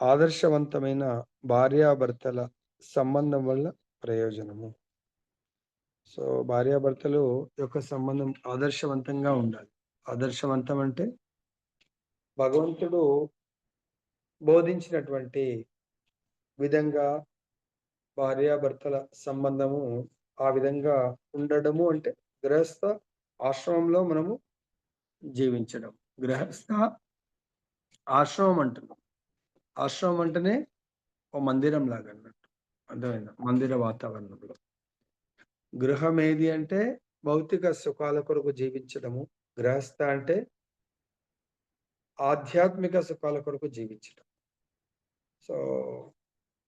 ఆదర్శవంతమైన భార్యాభర్తల సంబంధం వల్ల ప్రయోజనము. సో, భార్యాభర్తలు యొక్క సంబంధం ఆదర్శవంతంగా ఉండాలి. ఆదర్శవంతం అంటే భగవంతుడు బోధించినటువంటి విధంగా భార్యాభర్తల సంబంధము ఆ విధంగా ఉండడము అంటే గృహస్థ ఆశ్రమంలో మనము జీవించడం. గృహస్థ ఆశ్రమం అంటున్నాం. ఆశ్రమం అంటేనే ఓ మందిరం లాగా అన్నట్టు. అర్థమైందా? మందిర వాతావరణంలో. గృహం ఏది అంటే భౌతిక సుఖాల కొరకు జీవించడము. గృహస్థ అంటే ఆధ్యాత్మిక సుఖాల కొరకు జీవించడం. సో,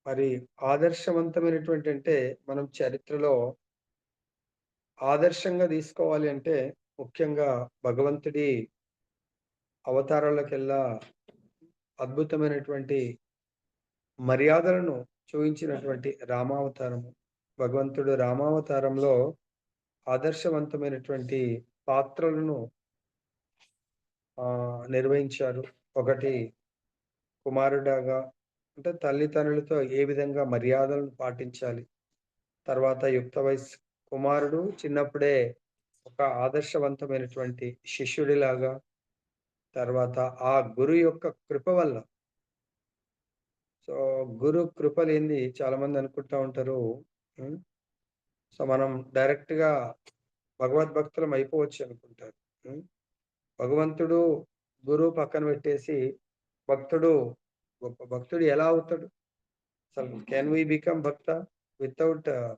మరి ఆదర్శవంతమైనటువంటి అంటే మనం చరిత్రలో ఆదర్శంగా తీసుకోవాలి అంటే ముఖ్యంగా భగవంతుడి అవతారాలకెల్లా అద్భుతమైనటువంటి మర్యాదలను చూయించినటువంటి రామావతారము. భగవంతుడు రామావతారంలో ఆదర్శవంతమైనటువంటి పాత్రలను నిర్వహించారు. ఒకటి కుమారుడగా అంటే తల్లిదండ్రులతో ఏ విధంగా మర్యాదలను పాటించాలి. తర్వాత యుక్త వయస్సు కుమారుడు చిన్నప్పుడే ఒక ఆదర్శవంతమైనటువంటి శిష్యుడిలాగా, తర్వాత ఆ గురు యొక్క కృప వల్ల. సో, గురు కృప లేనిది చాలామంది అనుకుంటా ఉంటారు. హ్మ్. సో, మనం డైరెక్ట్‌గా భగవద్భక్తులం అయిపోవచ్చు అనుకుంటారు. హ్మ్. భగవంతుడు, గురువు పక్కన పెట్టేసి భక్తుడు గొప్ప భక్తుడు ఎలా అవుతాడు? అసలు can we become bhakta without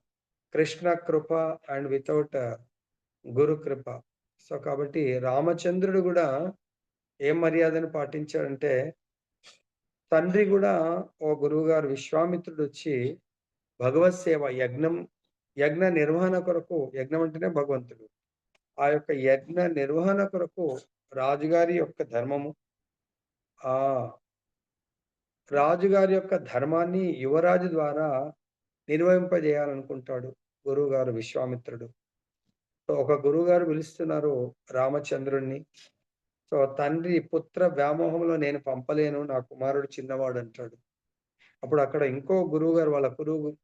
Krishna krupa and without guru krupa. So, కాబట్టి రామచంద్రుడు గూడా ఏం మర్యాదను పాటించాడంటే, తండ్రి గూడా ఓ గురువుగారు విశ్వామిత్రుడొచ్చి భగవత్ సేవ యజ్ఞ నిర్వహణ కొరకు యజ్ఞం అంటేనే భగవంతుడు. ఆ యొక్క యజ్ఞ నిర్వహణ కొరకు రాజుగారి యొక్క ధర్మము ఆ రాజుగారి యొక్క ధర్మాన్ని యువరాజు ద్వారా నిర్వహింపజేయాలనుకుంటాడు గురువుగారు విశ్వామిత్రుడు. సో, ఒక గురువుగారు పిలుస్తున్నారు రామచంద్రుడిని. సో, తండ్రి పుత్ర వ్యామోహంలో నేను పంపలేను. నా కుమారుడు చిన్నవాడంటాడు. అప్పుడు అక్కడ ఇంకో గురువుగారు వాళ్ళ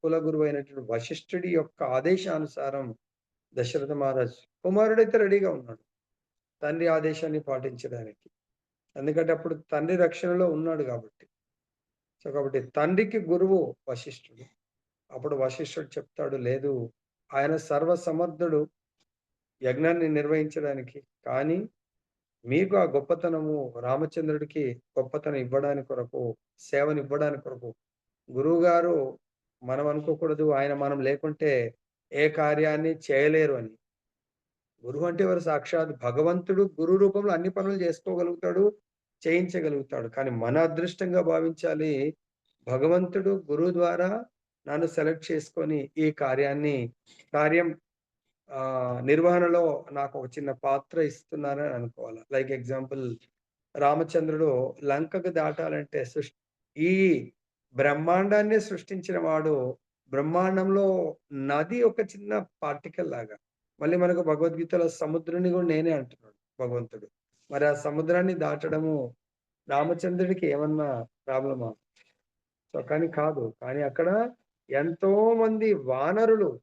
కుల గురువైనటువంటి వశిష్ఠుడి యొక్క ఆదేశానుసారం దశరథ మహారాజు కుమారుడైతే రెడీగా ఉన్నాడు. తండ్రి ఆదేశాన్ని పాటించడానికి. ఎందుకంటే అప్పుడు తండ్రి రక్షణలో ఉన్నాడు గాబట్టి. సో, కాబట్టి తండ్రికి గురువు వశిష్ఠుడు. అప్పుడు వశిష్ఠుడు చెప్తాడు, లేదు ఆయన సర్వసమర్థుడు యజ్ఞాన్ని నిర్వహించడానికి. కానీ మీకు ఆ గొప్పతనము రామచంద్రుడికి గొప్పతనం ఇవ్వడానికి కొరకు, సేవనివ్వడానికి కొరకు గురువుగారు మనం అనుకోకూడదు ఆయన మనం లేకుంటే ఏ కార్యాన్ని చేయలేరు అని. గురువు అంటే ఎవరు? సాక్షాత్ భగవంతుడు గురు రూపంలో అన్ని పనులు చేసుకోగలుగుతాడు, చేయించగలుగుతాడు. కానీ మన అదృష్టంగా భావించాలి. భగవంతుడు గురువు ద్వారా నన్ను సెలెక్ట్ చేసుకొని ఈ కార్యం నిర్వహణలో నాకొక చిన్న పాత్ర ఇస్తున్నారని అనుకోవాలి. లైక్ ఎగ్జాంపుల్ రామచంద్రుడు లంకకు దాటాలంటే ఈ బ్రహ్మాండాన్నే సృష్టించిన వాడు బ్రహ్మాండంలో నది ఒక చిన్న పార్టికల్ లాగా. మళ్ళీ మనకు భగవద్గీతలో సముద్రుడిని గూడా నేనే అంటున్నాడు భగవంతుడు. మరి ఆ సముద్రాన్ని దాటడము రామచంద్రుడికి ఏమన్నా ప్రాబ్లమా? సో, కానీ కాదు. కానీ అక్కడ ఎంతోమంది వానరులు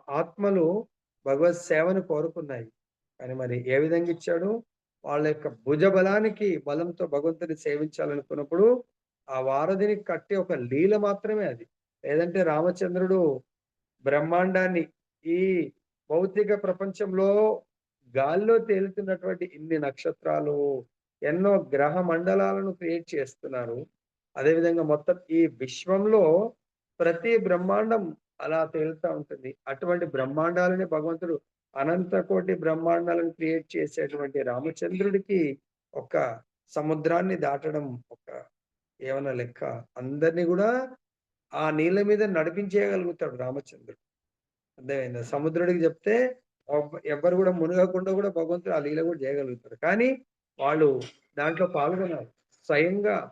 ఆత్మలు భగవత్ సేవను కోరుకున్నాయి. కానీ మరి ఏ విధంగా ఇచ్చాడు? వాళ్ళ యొక్క భుజబలానికి బలంతో భగవంతుడిని సేవించాలనుకున్నప్పుడు, ఆ వారధిని కట్టే ఒక లీల మాత్రమే అది. లేదంటే రామచంద్రుడు బ్రహ్మాండాన్ని ఈ భౌతిక ప్రపంచంలో గాల్లో తేలుతున్నటువంటి ఇన్ని నక్షత్రాలు, ఎన్నో గ్రహ మండలాలను క్రియేట్ చేస్తున్నారు. అదేవిధంగా మొత్తం ఈ విశ్వంలో ప్రతి బ్రహ్మాండం అలా తేలుతా ఉంటుంది. అటువంటి బ్రహ్మాండాలని భగవంతుడు అనంత కోటి బ్రహ్మాండాలను క్రియేట్ చేసేటువంటి రామచంద్రుడికి ఒక సముద్రాన్ని దాటడం ఒక ఏమన్నా లెక్క. అందరిని గూడా ఆ నీళ్ళ మీద నడిపించేయగలుగుతాడు రామచంద్రుడు. అర్థమైందా? సముద్రుడికి జెప్తే ఎవ్వరు గూడా మునగకుండా గూడా భగవంతుడు ఆ లీల గూడా జేయగలుగుతాడు. కానీ వాళ్ళు దాంట్లో పాల్గొన్నారు. స్వయంగా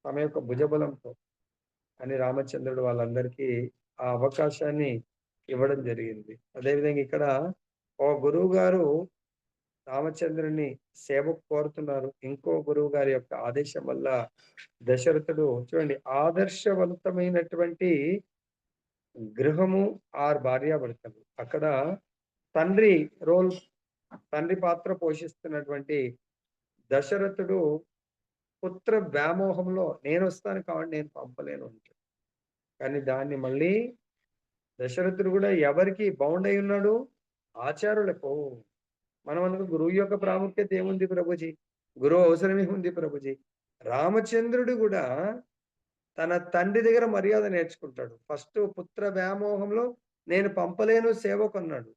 తమ యొక్క భుజబలంతో. అని రామచంద్రుడు వాళ్ళందరికీ ఆ అవకాశాన్ని ఇవ్వడం జరిగింది. అదేవిధంగా ఇక్కడ ఓ గురువుగారు రామచంద్రుని సేవకు కోరుతున్నారు. ఇంకో గురువు గారి యొక్క ఆదేశం వల్ల దశరథుడు చూడండి ఆదర్శవంతమైనటువంటి గృహము, భార్యాభర్తలు. అక్కడ తండ్రి రోల్ తండ్రి పాత్ర పోషిస్తున్నటువంటి దశరథుడు పుత్ర వ్యామోహంలో నేనొస్తాను కాబట్టి నేను పంపలేను అంటాడు. కానీ దాన్ని మళ్ళీ దశరథుడు కూడా ఎవరికి బౌండ్ అయి ఉన్నాడు? ఆచారులకు. మనం అనుకో గురువు యొక్క ప్రాముఖ్యత ఏముంది ప్రభుజీ? గురువు అవసరం ఏముంది ప్రభుజీ? రామచంద్రుడు కూడా తన తండ్రి దగ్గర మర్యాద నేర్చుకుంటాడు. ఫస్ట్ పుత్ర వ్యామోహంలో నేను పంపలేను సేవకన్నాడు.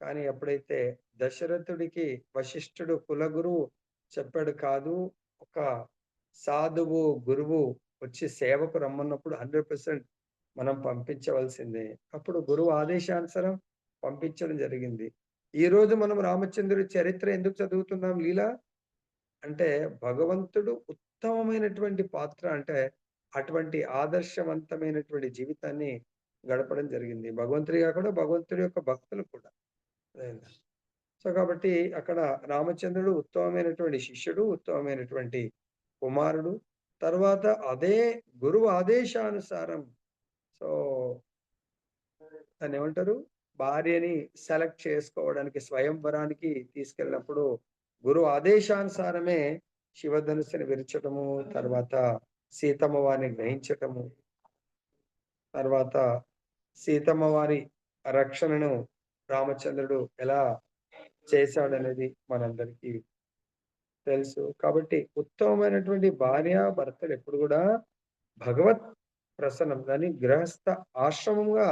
కానీ ఎప్పుడైతే దశరథుడికి వశిష్ఠుడు కులగురువు చెప్పాడు కాదు, ఒక సాధువు, గురువు వచ్చి సేవకు రమ్మన్నప్పుడు 100% మనం పంపించవలసిందే. అప్పుడు గురువు ఆదేశానుసారం పంపించడం జరిగింది. ఈరోజు మనం రామచంద్రుడి చరిత్ర ఎందుకు చదువుతున్నాం లీలా? అంటే భగవంతుడు ఉత్తమమైనటువంటి పాత్ర అంటే అటువంటి ఆదర్శవంతమైనటువంటి జీవితాన్ని గడపడం జరిగింది. భగవంతుడే కాకుండా భగవంతుడి యొక్క భక్తులు కూడా. అదేనా? సో కాబట్టి అక్కడ రామచంద్రుడు ఉత్తమమైనటువంటి శిష్యుడు, ఉత్తమమైనటువంటి కుమారుడు. తర్వాత అదే గురువు ఆదేశానుసారం సో దాన్నేమంటారు? భార్యని సెలెక్ట్ చేసుకోవడానికి స్వయంవరానికి తీసుకెళ్ళినప్పుడు గురువు ఆదేశానుసారమే శివధనుస్సుని విరచటము, తర్వాత సీతమ్మ వారిని గ్రహించటము, తర్వాత సీతమ్మ వారి రక్షణను రామచంద్రుడు ఎలా చేశాడనేది మనందరికీ తెలుసు. కాబట్టి ఉత్తమమైనటువంటి భార్యాభర్తలు ఎప్పుడు కూడా భగవత్ ప్రసన్నం దాన్ని గృహస్థ ఆశ్రమంగా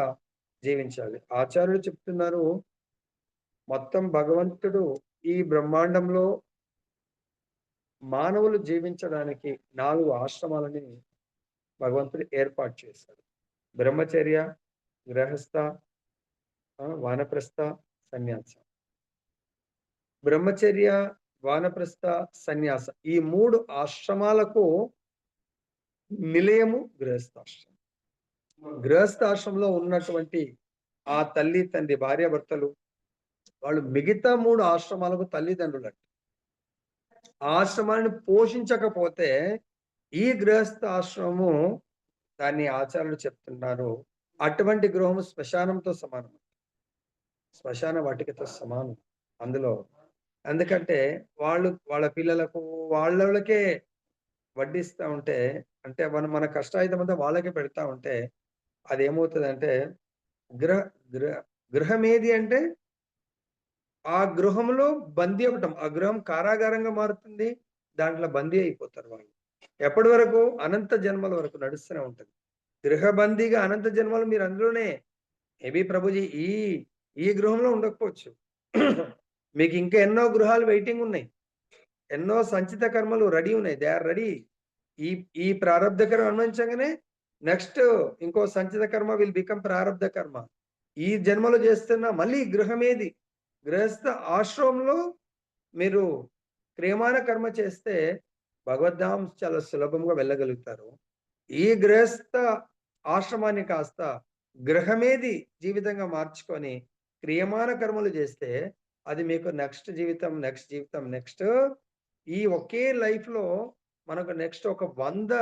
జీవించాలి. ఆచార్యులు చెప్తున్నారు, మొత్తం భగవంతుడు ఈ బ్రహ్మాండంలో మానవులు జీవించడానికి 4 ఆశ్రమాలని భగవంతుడు ఏర్పాటు చేశాడు. బ్రహ్మచర్య, గృహస్థ, వానప్రస్థ, సన్యాస. బ్రహ్మచర్య, వానప్రస్థ, సన్యాస ఈ 3 ఆశ్రమాలకు నిలయము గృహస్థాశ్రమం. గృహస్థాశ్రమంలో ఉన్నటువంటి ఆ తల్లి, తండ్రి, భార్యాభర్తలు వాళ్ళు మిగతా 3 ఆశ్రమాలకు తల్లిదండ్రులంట. ఆశ్రమాన్ని పోషించకపోతే ఈ గృహస్థ ఆశ్రమము దాన్ని ఆచార్యులు చెప్తున్నారు. అటువంటి గృహము శ్మశానంతో సమానం. శ్మశాన వాటికతో సమానం అందులో. ఎందుకంటే వాళ్ళ పిల్లలకు వాళ్ళకే వడ్డిస్తా ఉంటే, అంటే మన కష్టాయుధమంతా వాళ్ళకే పెడతా ఉంటే అదేమవుతదంటే గృహ గృహ గృహమేది అంటే ఆ గృహంలో బందీ అవ్వటం. ఆ గృహం కారాగారంగా మారుతుంది. దాంట్లో బందీ అయిపోతారు వాళ్ళు. ఎప్పటి వరకు? అనంత జన్మల వరకు నడుస్తూనే ఉంటది. గృహబందీగా అనంత జన్మలు మీరు అందులోనే మేబీ ప్రభుజీ ఈ గృహంలో ఉండకపోవచ్చు. మీకు ఇంకా ఎన్నో గృహాలు వెయిటింగ్ ఉన్నాయి. ఎన్నో సంచిత కర్మలు రెడీ ఉన్నాయి. They are ready. ఈ ఈ ప్రారబ్ధ కర్మ అనుభవించగానే నెక్స్ట్ ఇంకో సంచిత కర్మ విల్ బికమ్ ప్రారబ్ధ కర్మ. ఈ జన్మలో చేస్తున్న మళ్ళీ గృహమేది? గృహస్థ ఆశ్రమంలో మీరు క్రియమాన కర్మ చేస్తే భగవద్ధామం చాలా సులభంగా వెళ్ళగలుగుతారు. ఈ గృహస్థ ఆశ్రమాన్ని కాస్త గృహమేది జీవితంగా మార్చుకొని క్రియమాన కర్మలు చేస్తే అది మీకు నెక్స్ట్ జీవితం, నెక్స్ట్ జీవితం, నెక్స్ట్ ఈ ఒకే లైఫ్‌లో మనకు నెక్స్ట్ ఒక 100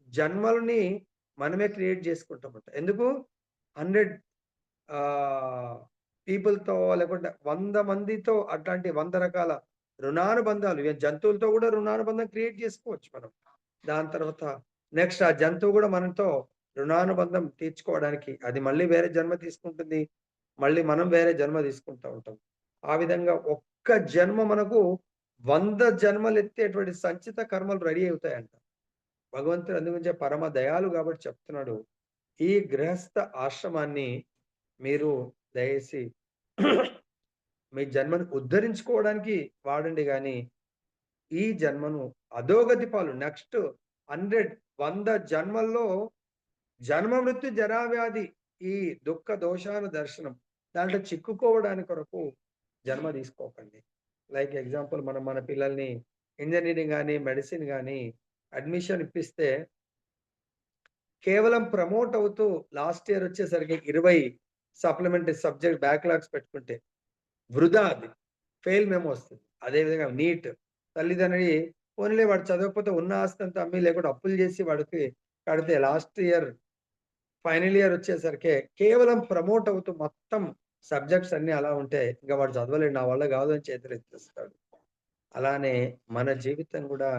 జన్మలని మనమే క్రియేట్ చేసుకుంటామట. ఎందుకు? 100 ఆహ్, పీపుల్‌తో లేకుంటే 100 మందితో అట్లాంటి 100 రకాల రుణానుబంధాలు జంతువులతో కూడా రుణానుబంధం క్రియేట్ చేసుకోవచ్చు మనం. దాని తర్వాత నెక్స్ట్ ఆ జంతువు కూడా మనతో రుణానుబంధం తీర్చుకోవడానికి అది మళ్ళీ వేరే జన్మ తీసుకుంటుంది. మళ్ళీ మనం వేరే జన్మ తీసుకుంటా ఉంటాం. ఆ విధంగా ఒక్క జన్మ మనకు 100 జన్మలెత్తేటువంటి సంచిత కర్మలు రెడీ అవుతాయంట. భగవంతుడు అందుగురించే పరమ దయాళువు కాబట్టి చెప్తున్నాడు. ఈ గృహస్థ ఆశ్రమాన్ని మీరు దయచేసి మీ జన్మను ఉద్ధరించుకోవడానికి వాడండి గాని, ఈ జన్మను అధోగతి పాలు నెక్స్ట్ 100 జన్మల్లో జన్మ మృత్యు జరావ్యాధి ఈ దుఃఖ దోషాల దర్శనం దాంట్లో చిక్కుకోవడానికి కొరకు జన్మ తీసుకోకండి. లైక్ ఎగ్జాంపుల్ మనం మన పిల్లల్ని ఇంజినీరింగ్ గాని, మెడిసిన్ గాని అడ్మిషన్ ఇప్పిస్తే కేవలం ప్రమోట్ అవుతూ లాస్ట్ ఇయర్ వచ్చేసరికి 20 సప్లిమెంటరీ సబ్జెక్ట్ బ్యాక్‌లాగ్స్ పెట్టుకుంటే వృధా అది. ఫెయిల్ మెమో వస్తది. అదే విధంగా నీట్. తల్లిదండ్రి పోనీలే వాడు చదవకపోతే ఉన్న ఆస్తంతా అమ్మి లేకుంటే అప్పులు చేసి వాడికి కడితే లాస్ట్ ఇయర్ ఫైనల్ ఇయర్ వచ్చేసరికి కేవలం ప్రమోట్ అవుతూ మొత్తం సబ్జెక్ట్స్ అన్నీ అలా ఉంటే ఇంక వాడు చదవలేడు. నా వల్ల కాదు అని చేతులెత్తేస్తాడు. అలానే మన జీవితం గూడా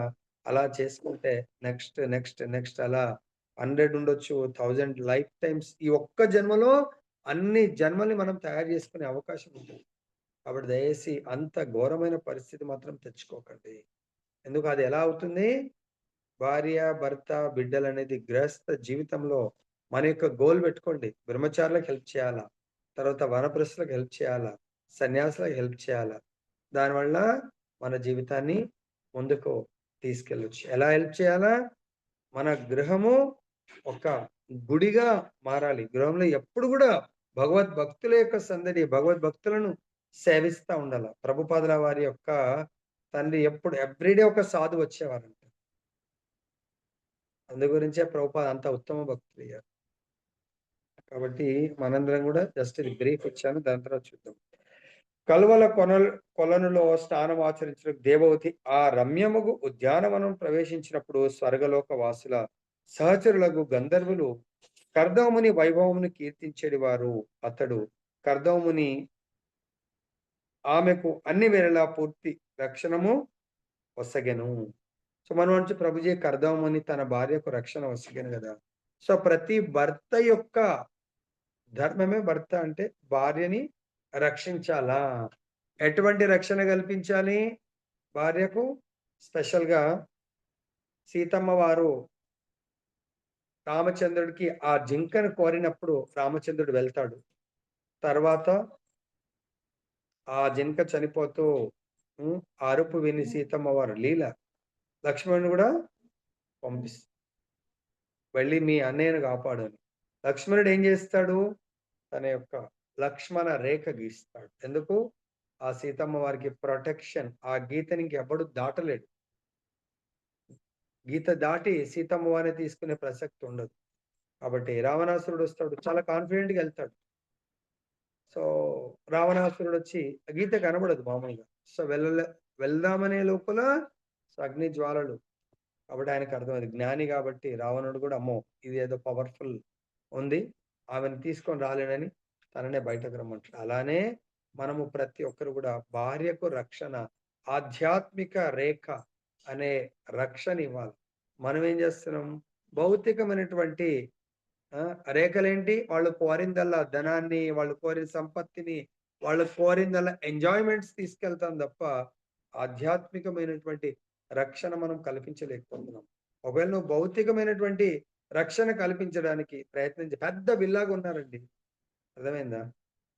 అలా చేసుకుంటే నెక్స్ట్, నెక్స్ట్, నెక్స్ట్ అలా 100 ఉండొచ్చు. 1000 లైఫ్ టైమ్స్ ఈ ఒక్క జన్మలో అన్ని జన్మల్ని మనం తయారు చేసుకునే అవకాశం ఉంటుంది. కాబట్టి దయచేసి అంత ఘోరమైన పరిస్థితి మాత్రం తెచ్చుకోకండి. ఎందుకు అది ఎలా అవుతుంది? భార్య, భర్త, బిడ్డలనేది గృహస్థ జీవితంలో మన యొక్క గోల్ పెట్టుకోండి. బ్రహ్మచారులకు హెల్ప్ చేయాలా? తర్వాత వానప్రస్థులకు హెల్ప్ చేయాలా? సన్యాసులకు హెల్ప్ చేయాలా? దానివల్ల మన జీవితాన్ని ముందుకు తీసుకెళ్ళొచ్చు. ఎలా హెల్ప్ చేయాలా? మన గృహము ఒక గుడిగా మారాలి. గృహంలో ఎప్పుడు గూడా భగవద్భక్తుల యొక్క సందడి, భగవద్భక్తులను సేవిస్తా ఉండాల. ప్రభుపాదుల వారి యొక్క తండ్రి ఎప్పుడు ఎవ్రీడే ఒక సాధువు వచ్చేవారంట. అందు గురించే ప్రభుపాద అంత ఉత్తమ భక్తులయ్యారు. కాబట్టి మనందరం గూడా జస్ట్ ఇది బ్రీఫ్ ఇచ్చాను. దాని తర్వాత చూద్దాం. కలువల కొలనులో స్నానం ఆచరించిన దేవవతి ఆ రమ్యముగు ఉద్యానవనం ప్రవేశించినప్పుడు స్వర్గలోక వాసుల సహచరులకు గంధర్వులు కర్దముని వైభవమును కీర్తించేడి వారు. అతడు కర్దముని ఆమెకు అన్ని వేళలా పూర్తి రక్షణము ఒసగెను. సో మనం నుంచి ప్రభుజీ కర్దముని తన భార్యకు రక్షణ ఒసగెను గదా! సో ప్రతి భర్త యొక్క ధర్మమే భర్త అంటే భార్యని రక్షించాలా? ఎటువంటి రక్షణ కల్పించాలి? భార్యకు స్పెషల్‌గా సీతమ్మ వారు రామచంద్రుడికి ఆ జింకను కోరినప్పుడు రామచంద్రుడు వెళ్తాడు. తర్వాత ఆ జింక చనిపోతూ ఆ అరుపు విని సీతమ్మ వారు లీల లక్ష్మణుడు గూడా పంపిస్తుంది. "వెళ్లి మీ అన్నయ్యను కాపాడు" అని. లక్ష్మణుడు ఏం చేస్తాడు? తన యొక్క లక్ష్మణ రేఖ గీస్తాడు. ఎందుకు? ఆ సీతమ్మ వారికి ప్రొటెక్షన్. ఆ గీతని ఇంకెవ్వడు దాటలేడు. గీత దాటి సీతమ్మ వారిని తీసుకునే ప్రసక్తి ఉండదు. కాబట్టి రావణాసురుడొస్తాడు. చాలా కాన్ఫిడెంట్‌గా ఎళ్తాడు. సో, రావణాసురుడొచ్చి గీత కనబడదు మామూలుగా. సో, వెళ్దామనే లోపల అగ్ని జ్వాలలు. కాబట్టి ఆయనకర్థమైంది. జ్ఞాని గాబట్టి రావణుడు గూడా అమ్మో! ఇదేదో పవర్‌ఫుల్ ఉంది. ఆమెను తీసుకొని రాలేనని తననే బయటకు రమ్మంటాడు. అలానే మనము ప్రతి ఒక్కరు గూడా భార్యకు రక్షణ, ఆధ్యాత్మిక రేఖ అనే రక్షణివ్వాలి. మనమేం జేస్తున్నాం? భౌతికమైనటువంటి ఆ! రేఖలేంటి? వాళ్ళు కోరిందల్లా ధనాన్ని, వాళ్ళు కోరిన సంపత్తిని, వాళ్ళు కోరిందల్లా ఎంజాయ్‌మెంట్స్ తీసుకెళ్తాం తప్ప, ఆధ్యాత్మికమైనటువంటి రక్షణ మనం కల్పించలేకపోతున్నాం. ఒకవేళ నువ్వు భౌతికమైనటువంటి రక్షణ కల్పించడానికి ప్రయత్నించి పెద్ద విల్లా కొన్నారండి. అర్థమైందా?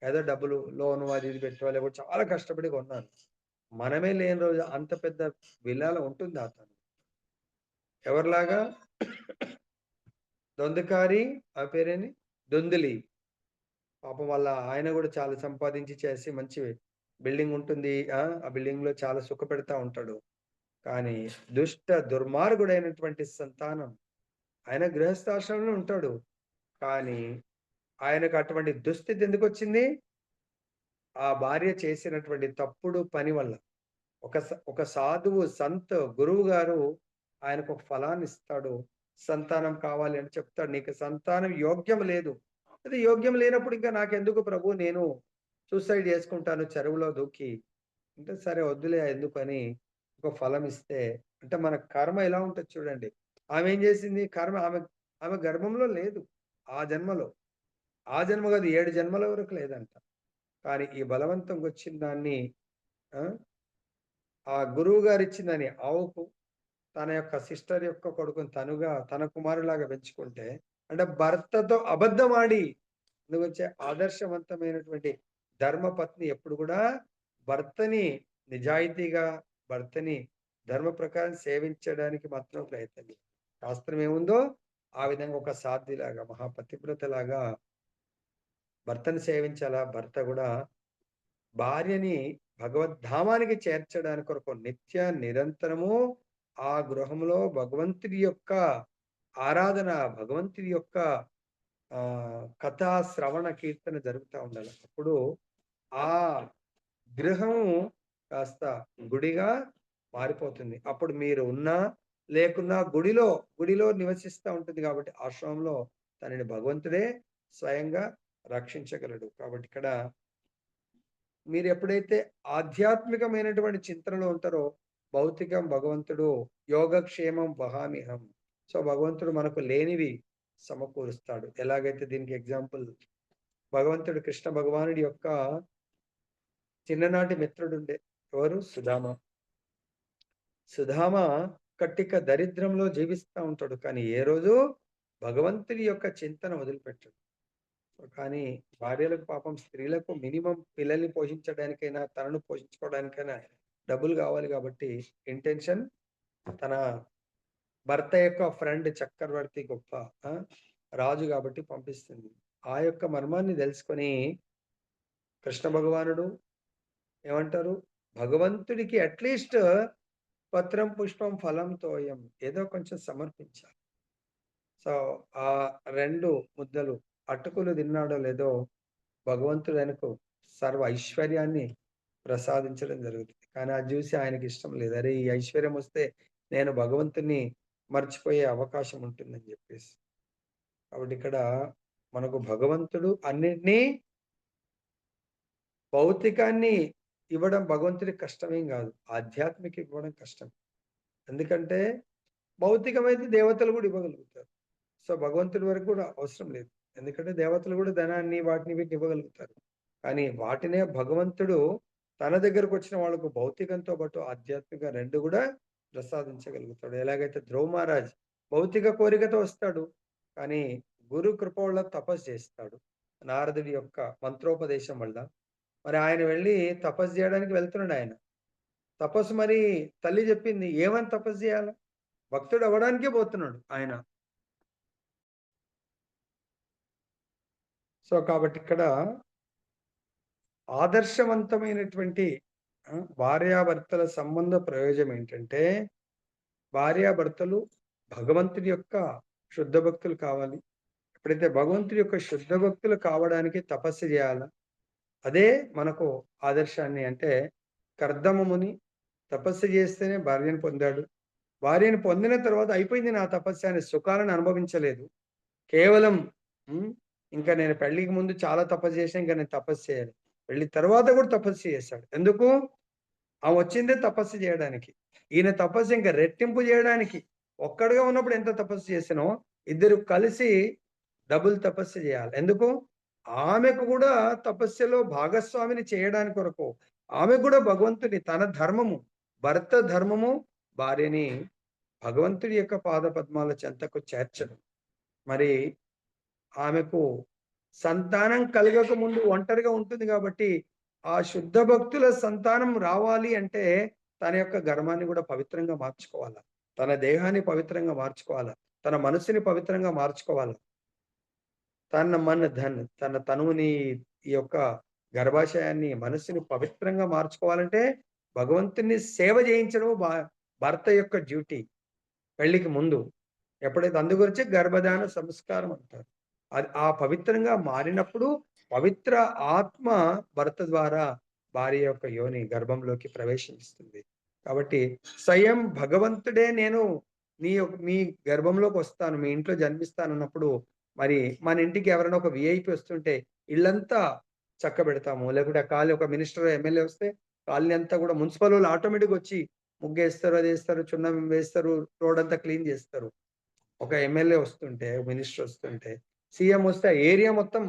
ఏదో డబ్బులు లోను అది ఇది పెట్టో లేకపోతే చాలా కష్టపడి కొన్నారు. మనమే లేని రోజు అంత పెద్ద విల్లాలో ఉంటుందా తను? ఎవరిలాగా? దొందుకారి ఆ పేరేంటి? దొందులి. పాపం వాళ్ళ ఆయన గూడా చాలా సంపాదించి చేసి మంచి బిల్డింగ్ ఉంటుంది. ఆ బిల్డింగ్‌లో చాలా సుఖపెడతా ఉంటాడు. కానీ దుర్మార్గుడైనటువంటి సంతానం. ఆయన గృహస్థాశ్రమంలో ఉంటాడు. కానీ ఆయనకు అటువంటి దుస్థితి ఎందుకొచ్చింది? ఆ భార్య చేసినటువంటి తప్పుడు పని వల్ల. ఒక సాధువు గురువు గారు ఆయనకొక ఫలాన్నిస్తాడు. సంతానం కావాలి అని చెప్తాడు. నీకు సంతానం యోగ్యం లేదు. అది యోగ్యం లేనప్పుడు ఇంకా నాకెందుకు ప్రభు నేను సూసైడ్ చేసుకుంటాను చెరువులో దూకి. అంటే సరే వద్దులే ఎందుకని ఒక ఫలం ఇస్తే అంటే మన కర్మ ఎలా ఉంటది చూడండి. ఆమె ఏం చేసింది? కర్మ ఆమె గర్భంలో లేదు. ఆ జన్మలో. ఆ జన్మ కాదు 7 జన్మల వరకు లేదంట. కానీ ఈ బలవంతంగా వచ్చిన దాన్ని ఆ! ఆ గురువు గారిచ్చిందని ఆవుకు తన యొక్క సిస్టర్ యొక్క కొడుకుని తన కుమారులాగా పెంచుకుంటే, అంటే భర్తతో అబద్ధమాడి నువ్వొచ్చే ఆదర్శవంతమైనటువంటి ధర్మపత్ని ఎప్పుడు గూడా భర్తని నిజాయితీగా, భర్తని ధర్మ ప్రకారం సేవించడానికి మాత్రం ప్రయత్నం చేయాలి. శాస్త్రం ఏముందో ఆ విధంగా ఒక సాధ్విలాగా, మహాపతివ్రతలాగా భర్తని సేవించాలా. భర్త గూడా భార్యని భగవద్ధామానికి చేర్చడానికి కొరకు నిత్య నిరంతరము ఆ గృహంలో భగవంతుడి యొక్క ఆరాధన, భగవంతుడి యొక్క కథా శ్రవణ కీర్తన జరుగుతా ఉండాలి. అప్పుడు ఆ గృహము కాస్త గుడిగా మారిపోతుంది. అప్పుడు మీరు ఉన్నా, లేకున్నా గుడిలో నివసిస్తా ఉంటుంది కాబట్టి ఆశ్రమంలో తనని భగవంతుడే స్వయంగా రక్షించగలడు. కాబట్టి ఇక్కడ మీరెప్పుడైతే ఆధ్యాత్మికమైనటువంటి చింతనలో ఉంటారో, భౌతికం భగవంతుడు యోగక్షేమం వహామ్యహం. సో, భగవంతుడు మనకు లేనివి సమకూరుస్తాడు. ఎలాగైతే దీనికి ఎగ్జాంపుల్ భగవంతుడు కృష్ణ భగవానుడి యొక్క చిన్ననాటి మిత్రుడుండే. ఎవరు? సుధామ. సుధామ కట్టిక దరిద్రంలో జీవిస్తా ఉంటాడు. కానీ ఏ రోజు భగవంతుని యొక్క చింతన వదిలిపెట్టడు. కానీ భార్యలకు పాపం స్త్రీలకు మినిమం పిల్లల్ని పోషించడానికైనా, తనను పోషించుకోవడానికైనా డబ్బులు కావాలి కాబట్టి ఇంటెన్షన్ తన భర్త యొక్క ఫ్రెండ్ చక్రవర్తి గొప్ప ఆ! రాజు కాబట్టి పంపిస్తుంది. ఆ యొక్క మర్మాన్ని తెలుసుకొని కృష్ణ భగవానుడు ఏమంటారు? భగవంతుడికి అట్‌లీస్ట్ పత్రం, పుష్పం, ఫలం, తోయం ఏదో కొంచెం సమర్పించాలి. సో, ఆ 2 ముద్దలు అటుకులు తిన్నాడో లేదో భగవంతుడు ఆయనకు సర్వ ఐశ్వర్యాన్ని ప్రసాదించడం జరుగుతుంది. కానీ అది చూసి ఆయనకిష్టం లేదు. అరే! ఈ ఐశ్వర్యం వస్తే నేను భగవంతుడిని మర్చిపోయే అవకాశం ఉంటుందని చెప్పేసి. కాబట్టి ఇక్కడ మనకు భగవంతుడు అన్నిటిని భౌతికాన్ని ఇవ్వడం భగవంతుడికి కష్టమేం గాదు. ఆధ్యాత్మిక ఇవ్వడం కష్టం. ఎందుకంటే భౌతికమైతే దేవతలు గూడా ఇవ్వగలుగుతారు. సో, భగవంతుడి వరకు గూడా అవసరం లేదు. ఎందుకంటే దేవతలు గూడా ధనాన్ని వాటిని వీటిని ఇవ్వగలుగుతారు. కానీ వాటినే భగవంతుడు తన దగ్గరకొచ్చిన వాళ్ళకు భౌతికంతో పాటు ఆధ్యాత్మిక 2 గూడా ప్రసాదించగలుగుతాడు. ఎలాగైతే ధ్రువ మహారాజ్ భౌతిక కోరికతో వస్తాడు. కానీ గురు కృప వల్ల తపస్సు చేస్తాడు. నారదుడి యొక్క మంత్రోపదేశం వల్ల. మరి ఆయన వెళ్లి తపస్సు జేయడానికి వెళ్తున్నాడాయన. తపస్సు మరి తల్లి జెప్పింది. ఏమని తపస్సు జేయాల? భక్తుడు అవ్వడానికే పోతున్నాడు ఆయన. సో, కాబట్టి ఇక్కడ ఆదర్శవంతమైనటువంటి భార్యాభర్తల సంబంధ ప్రయోజనం ఏంటంటే, భార్యాభర్తలు భగవంతుడి యొక్క శుద్ధ భక్తులు కావాలి. ఎప్పుడైతే భగవంతుడి యొక్క శుద్ధ భక్తులు కావడానికి తపస్సు జేయాలా, అదే మనకు ఆదర్శాన్ని అంటే కర్దమ ముని తపస్సు జేస్తేనే భార్యను పొందాడు. భార్యను పొందిన తర్వాత అయిపోయింది నా తపస్సు అని సుఖాలను అనుభవించలేదు. కేవలం హ్మ్. ఇంకా నేను పెళ్ళికి ముందు చాలా తపస్సు చేశాను. ఇంక నేను తపస్సు చేయాలి. పెళ్లి తర్వాత కూడా తపస్సు చేశాడు. ఎందుకు? ఆమె వచ్చిందే తపస్సు చేయడానికి. ఈయన తపస్సు ఇంక రెట్టింపు చేయడానికి. ఒక్కడుగా ఉన్నప్పుడు ఎంత తపస్సు చేసానో, ఇద్దరు కలిసి డబుల్ తపస్సు చేయాలి. ఎందుకు? ఆమెకు కూడా తపస్సులో భాగస్వామిని చేయడానికి కొరకు. ఆమెకు కూడా భగవంతుని తన ధర్మము, భర్త ధర్మము భార్యని భగవంతుడి యొక్క పాదపద్మాల చెంతకు చేర్చడం. మరి ఆమెకు సంతానం కలగక ముందు ఒంటరిగా ఉంటుంది కాబట్టి, ఆ శుద్ధ భక్తుల సంతానం రావాలి అంటే, తన యొక్క గర్భాన్ని గూడా పవిత్రంగా మార్చుకోవాల. తన దేహాన్ని పవిత్రంగా మార్చుకోవాల. తన మనసుని పవిత్రంగా మార్చుకోవాల. తన తనువుని ఈ యొక్క గర్భాశయాన్ని, మనస్సుని పవిత్రంగా మార్చుకోవాలంటే, భగవంతుని సేవ చేయించడం భర్త యొక్క డ్యూటీ పెళ్ళికి ముందు. ఎప్పుడైతే అందు గురించే గర్భధాన సంస్కారం అంటారు. అది ఆ పవిత్రంగా మారినప్పుడు పవిత్ర ఆత్మ భర్త ద్వారా భార్య యొక్క యోని గర్భంలోకి ప్రవేశిస్తుంది. కాబట్టి స్వయం భగవంతుడే నేను మీ గర్భంలోకి వస్తాను. మీ ఇంట్లో జన్మిస్తానన్నప్పుడు మరి మన ఇంటికి ఎవరైనా ఒక వీఐపీ వస్తుంటే ఇల్లంతా చక్కబెడతాము. లేకుంటే ఒక మినిస్టర్, ఎమ్మెల్యే వస్తే కాలనీ అంతా కూడా మున్సిపల్ ఆటోమేటిక్‌గా వచ్చి ముగ్గేస్తారు, అదేస్తారు, సున్నం వేస్తారు, రోడ్ అంతా క్లీన్ చేస్తారు. ఒక ఎమ్మెల్యే వస్తుంటే, మినిస్టర్ వస్తుంటే, సీఎం వస్తే ఆ ఏరియా మొత్తం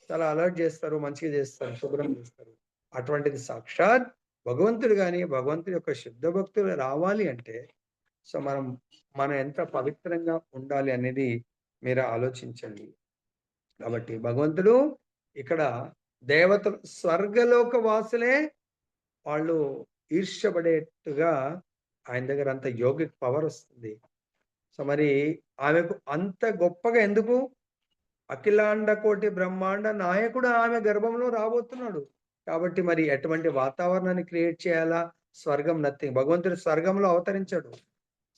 చాలా అలర్ట్ చేస్తారు. మంచిగా చేస్తారు. శుభ్రం చేస్తారు. అటువంటిది సాక్షాత్ భగవంతుడు గాని, భగవంతుడి యొక్క శుద్ధ భక్తులు రావాలి అంటే, సో, మనం ఎంత పవిత్రంగా ఉండాలి అనేది మీరు ఆలోచించండి. కాబట్టి భగవంతుడు ఇక్కడ దేవతలు స్వర్గలోక వాసులే వాళ్ళు ఈర్ష్యపడేట్టుగా ఆయన దగ్గర అంత యోగిక్ పవర్ వస్తుంది. సో, మరి ఆమెకు అంత గొప్పగా ఎందుకు? అఖిలాండ కోటి బ్రహ్మాండ నాయకుడు ఆమె గర్భంలో రాబోతున్నాడు. కాబట్టి మరి ఎటువంటి వాతావరణాన్ని క్రియేట్ చేయాలా? స్వర్గం నథింగ్. భగవంతుడు స్వర్గంలో అవతరించాడు.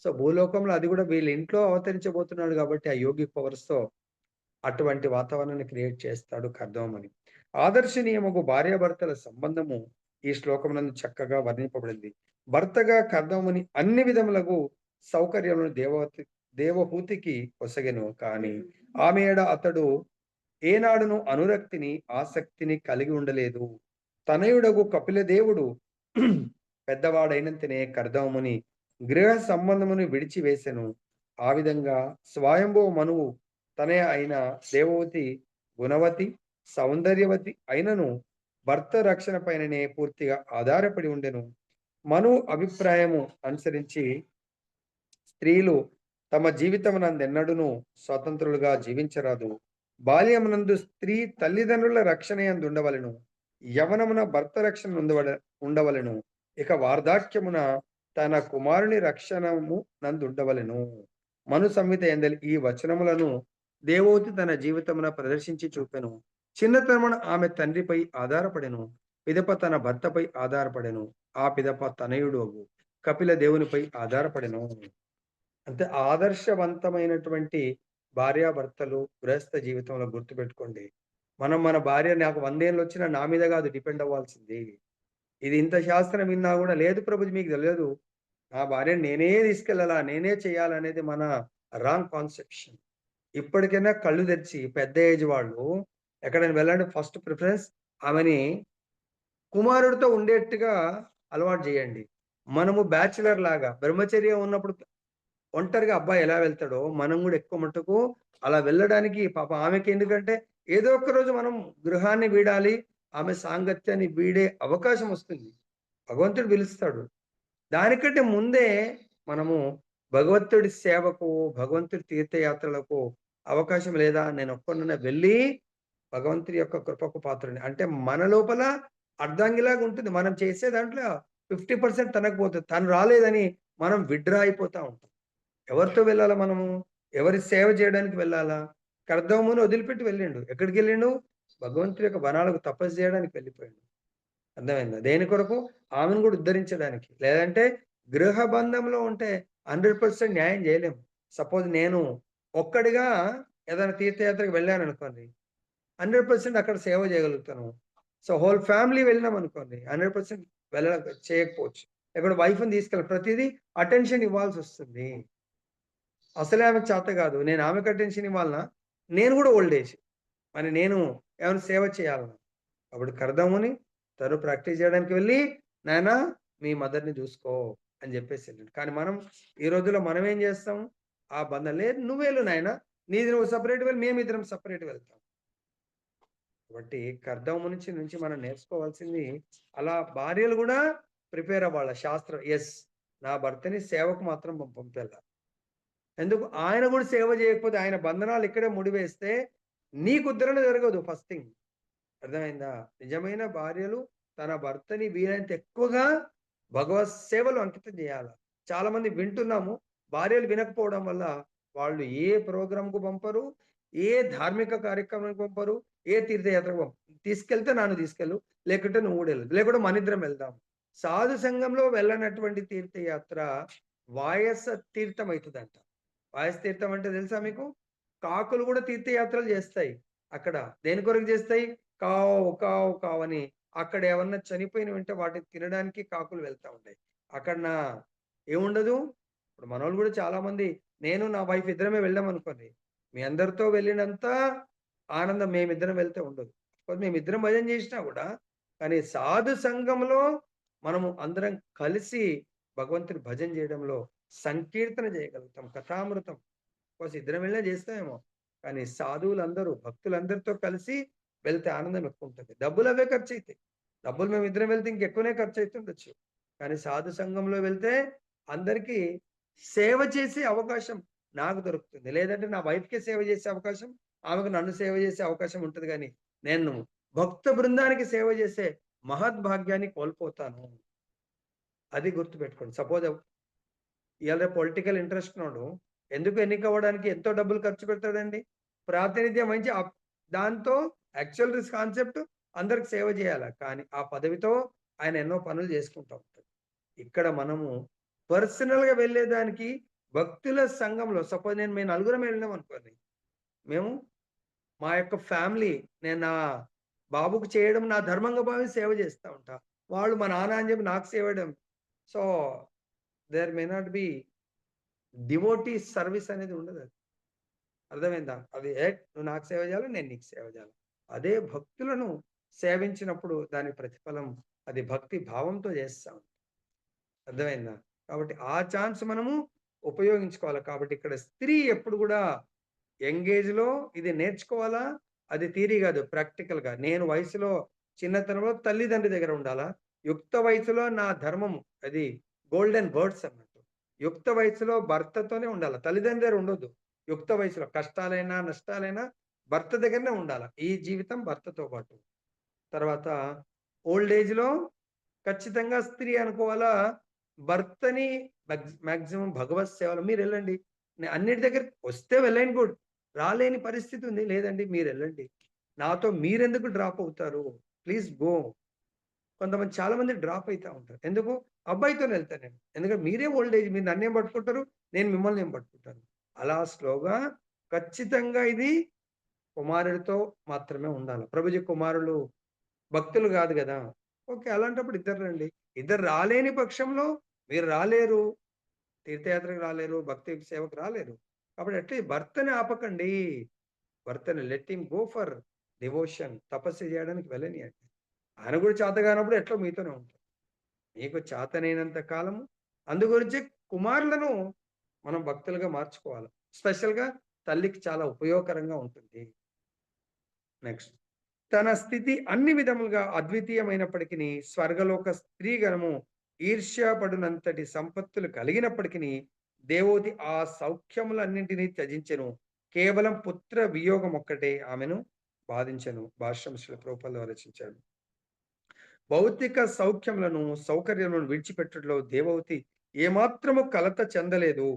సో, భూలోకంలో అది కూడా వీళ్ళ ఇంట్లో అవతరించబోతున్నాడు కాబట్టి ఆ యోగిక్ పవర్స్‌తో అటువంటి వాతావరణాన్ని క్రియేట్ చేస్తాడు కర్దమని. ఆదర్శనీయమగు భార్యాభర్తల సంబంధము ఈ శ్లోకమునందు చక్కగా వర్ణింపబడింది. భర్తగా కర్దముని అన్ని విధములకు సౌకర్యములను దేవహూతికి ఒసగెను. కానీ ఆమె ఎడ అతడు ఏనాడును అనురక్తిని, ఆసక్తిని కలిగి ఉండలేదు. తనయుడగు కపిలదేవుడు పెద్దవాడైనంతనే కర్దముని గృహ సంబంధమును విడిచివేసెను. ఆ విధంగా స్వయంభువ మనువు తనే అయిన దేవవతి గుణవతి, సౌందర్యవతి అయినను భర్త రక్షణ పైననే పూర్తిగా ఆధారపడి ఉండెను. మను అభిప్రాయము అనుసరించి స్త్రీలు తమ జీవితమునందెన్నడును స్వతంత్రులుగా జీవించరాదు. బాల్యమునందు స్త్రీ తల్లిదండ్రుల రక్షణ యందు ఉండవలెను. యవనమున భర్త రక్షణ ఉండవలెను. ఇక వార్ధాక్యమున తన కుమారుని రక్షణము నందుండవలెను. మను సంహిత ఎందలి ఈ వచనములను దేవోతి తన జీవితమున ప్రదర్శించి చూపెను. చిన్నతనమున ఆమె తండ్రిపై ఆధారపడెను. పిదప తన భర్తపై ఆధారపడెను. ఆ పిదప తనయుడు కపిల దేవునిపై ఆధారపడెను. అంటే ఆదర్శవంతమైనటువంటి భార్యాభర్తలు గృహస్థ జీవితంలో గుర్తుపెట్టుకోండి. మనం మన భార్య నాకు 100 ఏళ్ళొచ్చినా నా మీద కాదు డిపెండ్ అవ్వాల్సింది. ఇది ఇంత శాస్త్రం విన్నా గూడా లేదు ప్రభుజీ మీకు తెలియదు. నా భార్యని నేనే తీసుకెళ్ళాలా, నేనే చేయాలనేది మన రాంగ్ కాన్సెప్షన్. ఇప్పటికైనా కళ్ళు తెరిచి పెద్ద ఏజ్ వాళ్ళు ఎక్కడైనా వెళ్ళండి ఫస్ట్ ప్రిఫరెన్స్ ఆమెని కుమారుడితో ఉండేట్టుగా అలవాటు చేయండి. మనము బ్యాచిలర్ లాగా బ్రహ్మచర్యం ఉన్నప్పుడు ఒంటరిగా అబ్బాయి ఎలా వెళ్తాడో, మనం గూడా ఎక్కువ మట్టుకు అలా వెళ్ళడానికి పాపం ఆమెకెందుకంటే, ఏదో ఒక రోజు మనం గృహాన్ని వీడాలి, ఆమె సాంగత్యాన్ని వీడే అవకాశం వస్తుంది. భగవంతుడు పిలుస్తాడు. దానికంటే ముందే మనము భగవంతుడి సేవకు, భగవంతుడి తీర్థయాత్రలకు అవకాశం లేదా? నేనొక్కడినే వెళ్ళి భగవంతుడి యొక్క కృపకు పాత్రుడిని. అంటే మన లోపల అర్ధాంగిలాగా ఉంటుంది. మనం చేసే దాంట్లో 50% తనకు పోతది. తను రాలేదని మనం విత్‌డ్రా అయిపోతా ఉంటాం. ఎవరితో వెళ్ళాలా మనము? ఎవరి సేవ చేయడానికి వెళ్ళాలా? కర్దముని వదిలిపెట్టి వెళ్ళిండు. ఎక్కడికెళ్ళిండు? భగవంతుడి యొక్క వనాలకు తపస్సు చేయడానికి వెళ్ళిపోయిండు. అర్థమైందా? దేని కొరకు? ఆమెను గూడా ఉద్ధరించడానికి. లేదంటే గృహ బంధంలో ఉంటే 100% న్యాయం జేయలేము. సపోజ్ నేను ఒక్కడిగా ఏదైనా తీర్థయాత్రకు వెళ్ళాననుకోండి. 100% అక్కడ సేవ జేయగలుగుతాను. సో, హోల్ ఫ్యామిలీ వెళ్ళినామనుకోండి. 100% చేయకపోవచ్చు. ఇక్కడ వైఫ్‌ని తీసుకెళ్ళి ప్రతీదీ అటెన్షన్ ఇవ్వాల్సొస్తుంది. అసలే ఆమెకు చేత గాదు. నేను ఆమెకు అటెన్షన్ ఇవ్వాలనా? నేను గూడా ఓల్డ్ ఏజ్. మరి నేను ఏమైనా సేవ చేయాలనా? అప్పుడు కర్దముని తను ప్రాక్టీస్ చేయడానికి వెళ్ళి, "నాయనా మీ మదర్‌ని చూసుకో" అని జెప్పేసి ఎళ్ళిండు. కానీ మనం ఈ రోజుల్లో మనమేం జేస్తాం? ఆ బంధం లేదు నువ్వెళ్ళు నాయనా. నీది నువ్వు సెపరేట్ వెళ్ళు. మేమిద్దరం సెపరేట్ వెళ్తాం. కాబట్టి నుంచి మనం నేర్చుకోవాల్సింది అలా భార్యలు గూడా ప్రిపేర్ అవ్వాల. శాస్త్రం యెస్. నా భర్తని సేవకు మాత్రం పంపాల. ఎందుకు? ఆయన గూడా సేవ జేయకపోతే ఆయన బంధనాలు ఇక్కడే ముడివేస్తే నీకు ఉద్ధరణ జరగదు ఫస్ట్ థింగ్. అర్థమైందా? నిజమైన భార్యలు తన భర్తని వీలైనంత ఎక్కువగా భగవత్ సేవలో అంకితం జేయాల. చాలా మంది వింటున్నాము. భార్యలు వినకపోవడం వల్ల వాళ్ళు ఏ ప్రోగ్రామ్‌కు పంపరు. ఏ ధార్మిక కార్యక్రమానికి పంపరు. ఏ తీర్థయాత్రకు తీసుకెళ్తే నన్ను తీసుకెళ్ళు. లేకుంటే నువ్వు గూడా ఎళ్ళు. లేకుంటే మనిద్దరం వెళ్దాం. సాధు సంఘంలో వెళ్ళనటువంటి తీర్థయాత్ర వాయస తీర్థం అయితదంట. వాయస తీర్థం అంటే తెలుసా మీకు? కాకులు గూడా తీర్థయాత్రలు జేస్తాయి. అక్కడ దేని కొరకు జేస్తాయి? కావ్, కావ్, కావ్ అని అక్కడ ఏమన్నా చనిపోయినవుంటే వాటిని తినడానికి కాకులు వెళ్తా ఉంటాయి. అక్కడ ఏముండదు. ఇప్పుడు మనోళ్ళు గూడా చాలామంది నేను నా వైఫ్ ఇద్దరమే వెళ్ళామనుకోండి. మీ అందరితో వెళ్ళినంత ఆనందం మేమిద్దరం వెళ్తే ఉండదు. మేమిద్దరం భజన జేసినా గూడా కానీ సాధు సంఘంలో మనము అందరం కలిసి భగవంతుని భజన జేయడంలో సంకీర్తన జేయగలుగుతాం. కథామృతం. ఇద్దరం వెళ్ళినా జేస్తామేమో. కానీ సాధువులందరూ భక్తులందరితో కలిసి వెళ్తే ఆనందం ఎక్కువుంటది. డబ్బులవే ఖర్చయితాయి. డబ్బులు మేమిద్దరం వెళ్తే ఇంకెక్కువనే ఖర్చయితుండొచ్చు. కానీ సాధు సంఘంలో వెళ్తే అందరికీ సేవ చేసే అవకాశం నాకు దొరుకుతుంది. లేదంటే నా వైఫ్‌కే సేవ చేసే అవకాశం, ఆమెకు నన్ను సేవ చేసే అవకాశం ఉంటది గానీ, నేను భక్త బృందానికి సేవ చేసే మహద్భాగ్యాన్ని కోల్పోతాను. అది గుర్తుపెట్టుకోండి. సపోజ్ ఇయాల రేపు పొలిటికల్ ఇంట్రెస్ట్ ఉన్నోడు ఎందుకు ఎన్నికవ్వడానికి ఎంతో డబ్బులు ఖర్చు పెడతాడండి. ప్రాతినిధ్యం వహించి దాంతో యాక్చువల్ కాన్సెప్ట్ అందరికి సేవ జేయాల. కానీ ఆ పదవితో ఆయన ఎన్నో పనులు చేసుకుంటా ఉంటాడు. ఇక్కడ మనము పర్సనల్‌గా వెళ్ళేదానికి భక్తుల సంఘంలో సపోజ్ మేము నలుగురం వెళ్ళినామనుకోండి. మేము మా యొక్క ఫ్యామిలీ నేను నా బాబుకు చేయడం నా ధర్మంగా భావించి సేవ చేస్తా ఉంటా. వాళ్ళు మా నాన్న అని చెప్పి నాకు సేవ చేయడం. So, there may not be devotee service అనేది ఉండదది. అర్థమైందా? అది నువ్వు నాకు సేవ చేయాలి, నేను నీకు సేవ చేయాలి. అదే భక్తులను సేవించినప్పుడు దాని ప్రతిఫలం అది భక్తి భావంతో చేస్తాం. అర్థమైందా? కాబట్టి ఆ ఛాన్స్ మనము ఉపయోగించుకోవాలి. కాబట్టి ఇక్కడ స్త్రీ ఎప్పుడు గూడా యంగ్ ఏజ్‌లో ఇది నేర్చుకోవాలా? అది థియరీ గాదు. ప్రాక్టికల్‌గా. నేను వయసులో చిన్నతనంలో తల్లిదండ్రి దగ్గర ఉండాలా? యుక్త వయసులో నా ధర్మము అది గోల్డెన్ వర్డ్స్ అన్నట్టు. యుక్త వయసులో భర్తతోనే ఉండాల. తల్లిదండ్రి దగ్గర ఉండొద్దు. యుక్త వయసులో కష్టాలైనా, నష్టాలైనా భర్త దగ్గరనే ఉండాల. ఈ జీవితం భర్తతో పాటు. తర్వాత ఓల్డ్ ఏజ్‌లో ఖచ్చితంగా స్త్రీ అనుకోవాలా, భర్తని మాక్సిమం భగవత్ సేవలో మీరెళ్ళండి. అన్నిటి దగ్గర వస్తే వెళ్ళండి గుడ్. రాలేని పరిస్థితి ఉంది. లేదండి మీరెళ్ళండి. నాతో మీరెందుకు డ్రాప్ అవుతారు? Please go. కొంతమంది చాలా మంది డ్రాప్ అయితా ఉంటారు. ఎందుకు? అబ్బాయితోనే ఎళ్తా నేను. ఎందుకంటే మీరే ఓల్డ్ ఏజ్ మీరు నన్నేం పట్టుకుంటారు? నేను మిమ్మల్ని ఏం పట్టుకుంటాను. అలా స్లోగా ఖచ్చితంగా ఇది కుమారుడితో మాత్రమే ఉండాలి. ప్రభుజీ కుమారులు భక్తులు గాదు గదా! ఓకే. అలాంటప్పుడు ఇద్దరు రండి. ఇద్దరు రాలేని పక్షంలో మీరు రాలేరు. తీర్థయాత్రకు రాలేరు. భక్తి సేవకు రాలేరు. కాబట్టి అట్లీస్ట్ భర్తని ఆపకండి. భర్తని let him go for devotion. తపస్సు జేయడానికి వెళ్ళనియండి. ఆయన గూడా చేత కానప్పుడు ఎట్లో మీతోనే ఉంటారు. మీకు చేతనైనంత కాలము అందుగురించే కుమారులను మనం భక్తులుగా మార్చుకోవాలి. స్పెషల్‌గా తల్లికి చాలా ఉపయోగకరంగా ఉంటుంది. నెక్స్ట్. తన స్థితి అన్ని విధములుగా అద్వితీయమైనప్పటికిని స్వర్గలోక స్త్రీగణము ఈర్ష్యపడునంతటి సంపత్తులు కలిగినప్పటికిని దేవోతి ఆ సౌఖ్యములన్నింటినీ త్యజించెను. కేవలం పుత్ర వియోగం ఒక్కటే ఆమెను బాధించెను. భాష్యం శ్రీల ప్రభుపాదులు వారు రచించాడు. భౌతిక సౌఖ్యములను, సౌకర్యములను విడిచిపెట్టుటలో దేవహూతి ఏమాత్రము కలత చెందలేదు.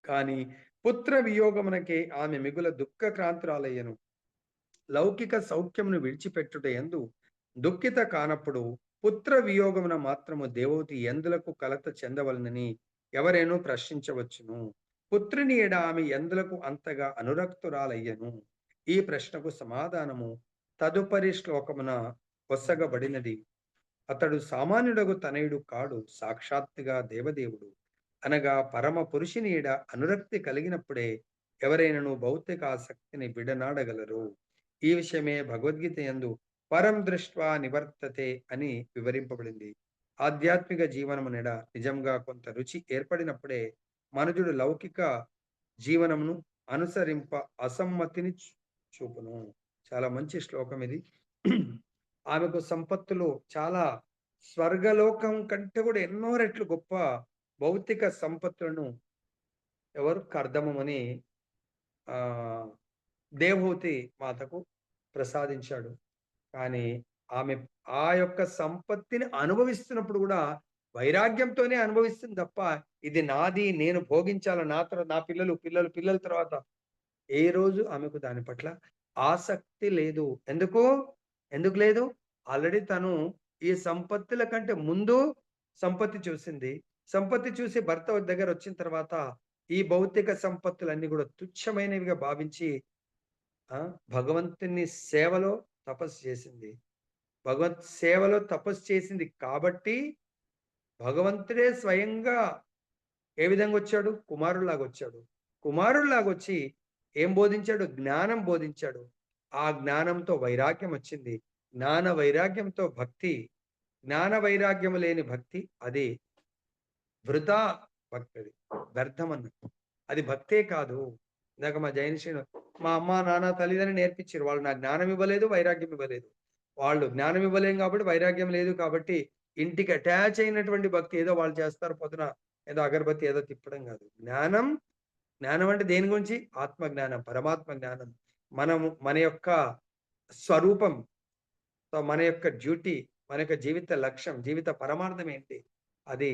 కానీ పుత్ర వియోగమునకే ఆమె మిగుల దుఃఖక్రాంతురాలయ్యెను. లౌకిక సౌఖ్యమును విడిచిపెట్టుట యందు దుఃఖిత కానప్పుడు పుత్ర వియోగమున మాత్రము దేవహూతి ఎందులకు కలత చెందవలనని ఎవరైనూ ప్రశ్నించవచ్చును. పుత్రుని ఎడ ఆమె ఎందులకు అంతగా అనురక్తురాలయ్యను. ఈ ప్రశ్నకు సమాధానము తదుపరి శ్లోకమున ఒసగబడినది. అతడు సామాన్యుడగు తనయుడు కాడు, సాక్షాత్తుగా దేవదేవుడు. అనగా పరమ పురుషుని ఎడ అనురక్తి కలిగినప్పుడే ఎవరైనను భౌతిక ఆసక్తిని విడనాడగలరు. ఈ విషయమే భగవద్గీత యందు పరం దృష్ట్వా నివర్తతే అని వివరింపబడింది. ఆధ్యాత్మిక జీవనమునెడ నిజంగా కొంత రుచి ఏర్పడినప్పుడే మనుజుడు లౌకిక జీవనమును అనుసరింప అసమ్మతిని చూపును. చాలా మంచి శ్లోకం ఇది. ఆమెకు సంపత్తులు చాలా స్వర్గలోకం కంటే కూడా ఎన్నో రెట్లు గొప్ప భౌతిక సంపత్తులను ఎవరు కర్దమమని ఆహ్, దేవహూతి మాతకు ప్రసాదించాడు. కానీ ఆమె ఆ యొక్క సంపత్తిని అనుభవిస్తున్నప్పుడు గూడా వైరాగ్యంతోనే అనుభవిస్తుంది తప్ప, ఇది నాది, నేను భోగించాల, నా తర్వాత నా పిల్లలు, పిల్లల తర్వాత ఏ రోజు ఆమెకు దాని పట్ల ఆసక్తి లేదు. ఎందుకు? ఎందుకు లేదు? ఆల్రెడీ తను ఈ సంపత్తుల కంటే ముందు సంపత్తి చూసింది. సంపత్తి చూసి భర్త దగ్గరొచ్చిన తర్వాత ఈ భౌతిక సంపత్తులన్నీ గూడా తుచ్చమైనవిగా భావించి ఆ! భగవంతుని సేవలో తపస్సు చేసింది. భగవత్ సేవలో తపస్సు చేసింది కాబట్టి, భగవంతుడే స్వయంగా ఏ విధంగొచ్చాడు? కుమారుడిలాగొచ్చాడు. కుమారుడిలాగొచ్చి ఏం బోధించాడు? జ్ఞానం బోధించాడు. ఆ జ్ఞానంతో వైరాగ్యం వచ్చింది. జ్ఞాన వైరాగ్యంతో భక్తి. జ్ఞాన వైరాగ్యము లేని భక్తి అది వృథా భక్తది. వ్యర్థమన్నట్టు. అది భక్తే కాదు. ఇందాక మా జైన శ్రీను మా అమ్మ, నాన్న, తల్లిదండ్రులు నేర్పించిర్రు. వాళ్ళు నాకు జ్ఞానం ఇవ్వలేదు, వైరాగ్యం ఇవ్వలేదు. వాళ్ళు జ్ఞానం ఇవ్వలేం కాబట్టి, వైరాగ్యం లేదు కాబట్టి, ఇంటికి అటాచ్ అయినటువంటి భక్తి ఏదో వాళ్ళు చేస్తారు పొద్దున ఏదో అగరబత్తి ఏదో తిప్పడం గాదు. జ్ఞానం, జ్ఞానం అంటే దేని గురించి? ఆత్మ జ్ఞానం, పరమాత్మ జ్ఞానం. మనము మన యొక్క స్వరూపం, సో మన యొక్క డ్యూటీ, మన యొక్క జీవిత లక్ష్యం, జీవిత పరమార్థం ఏంటి? అది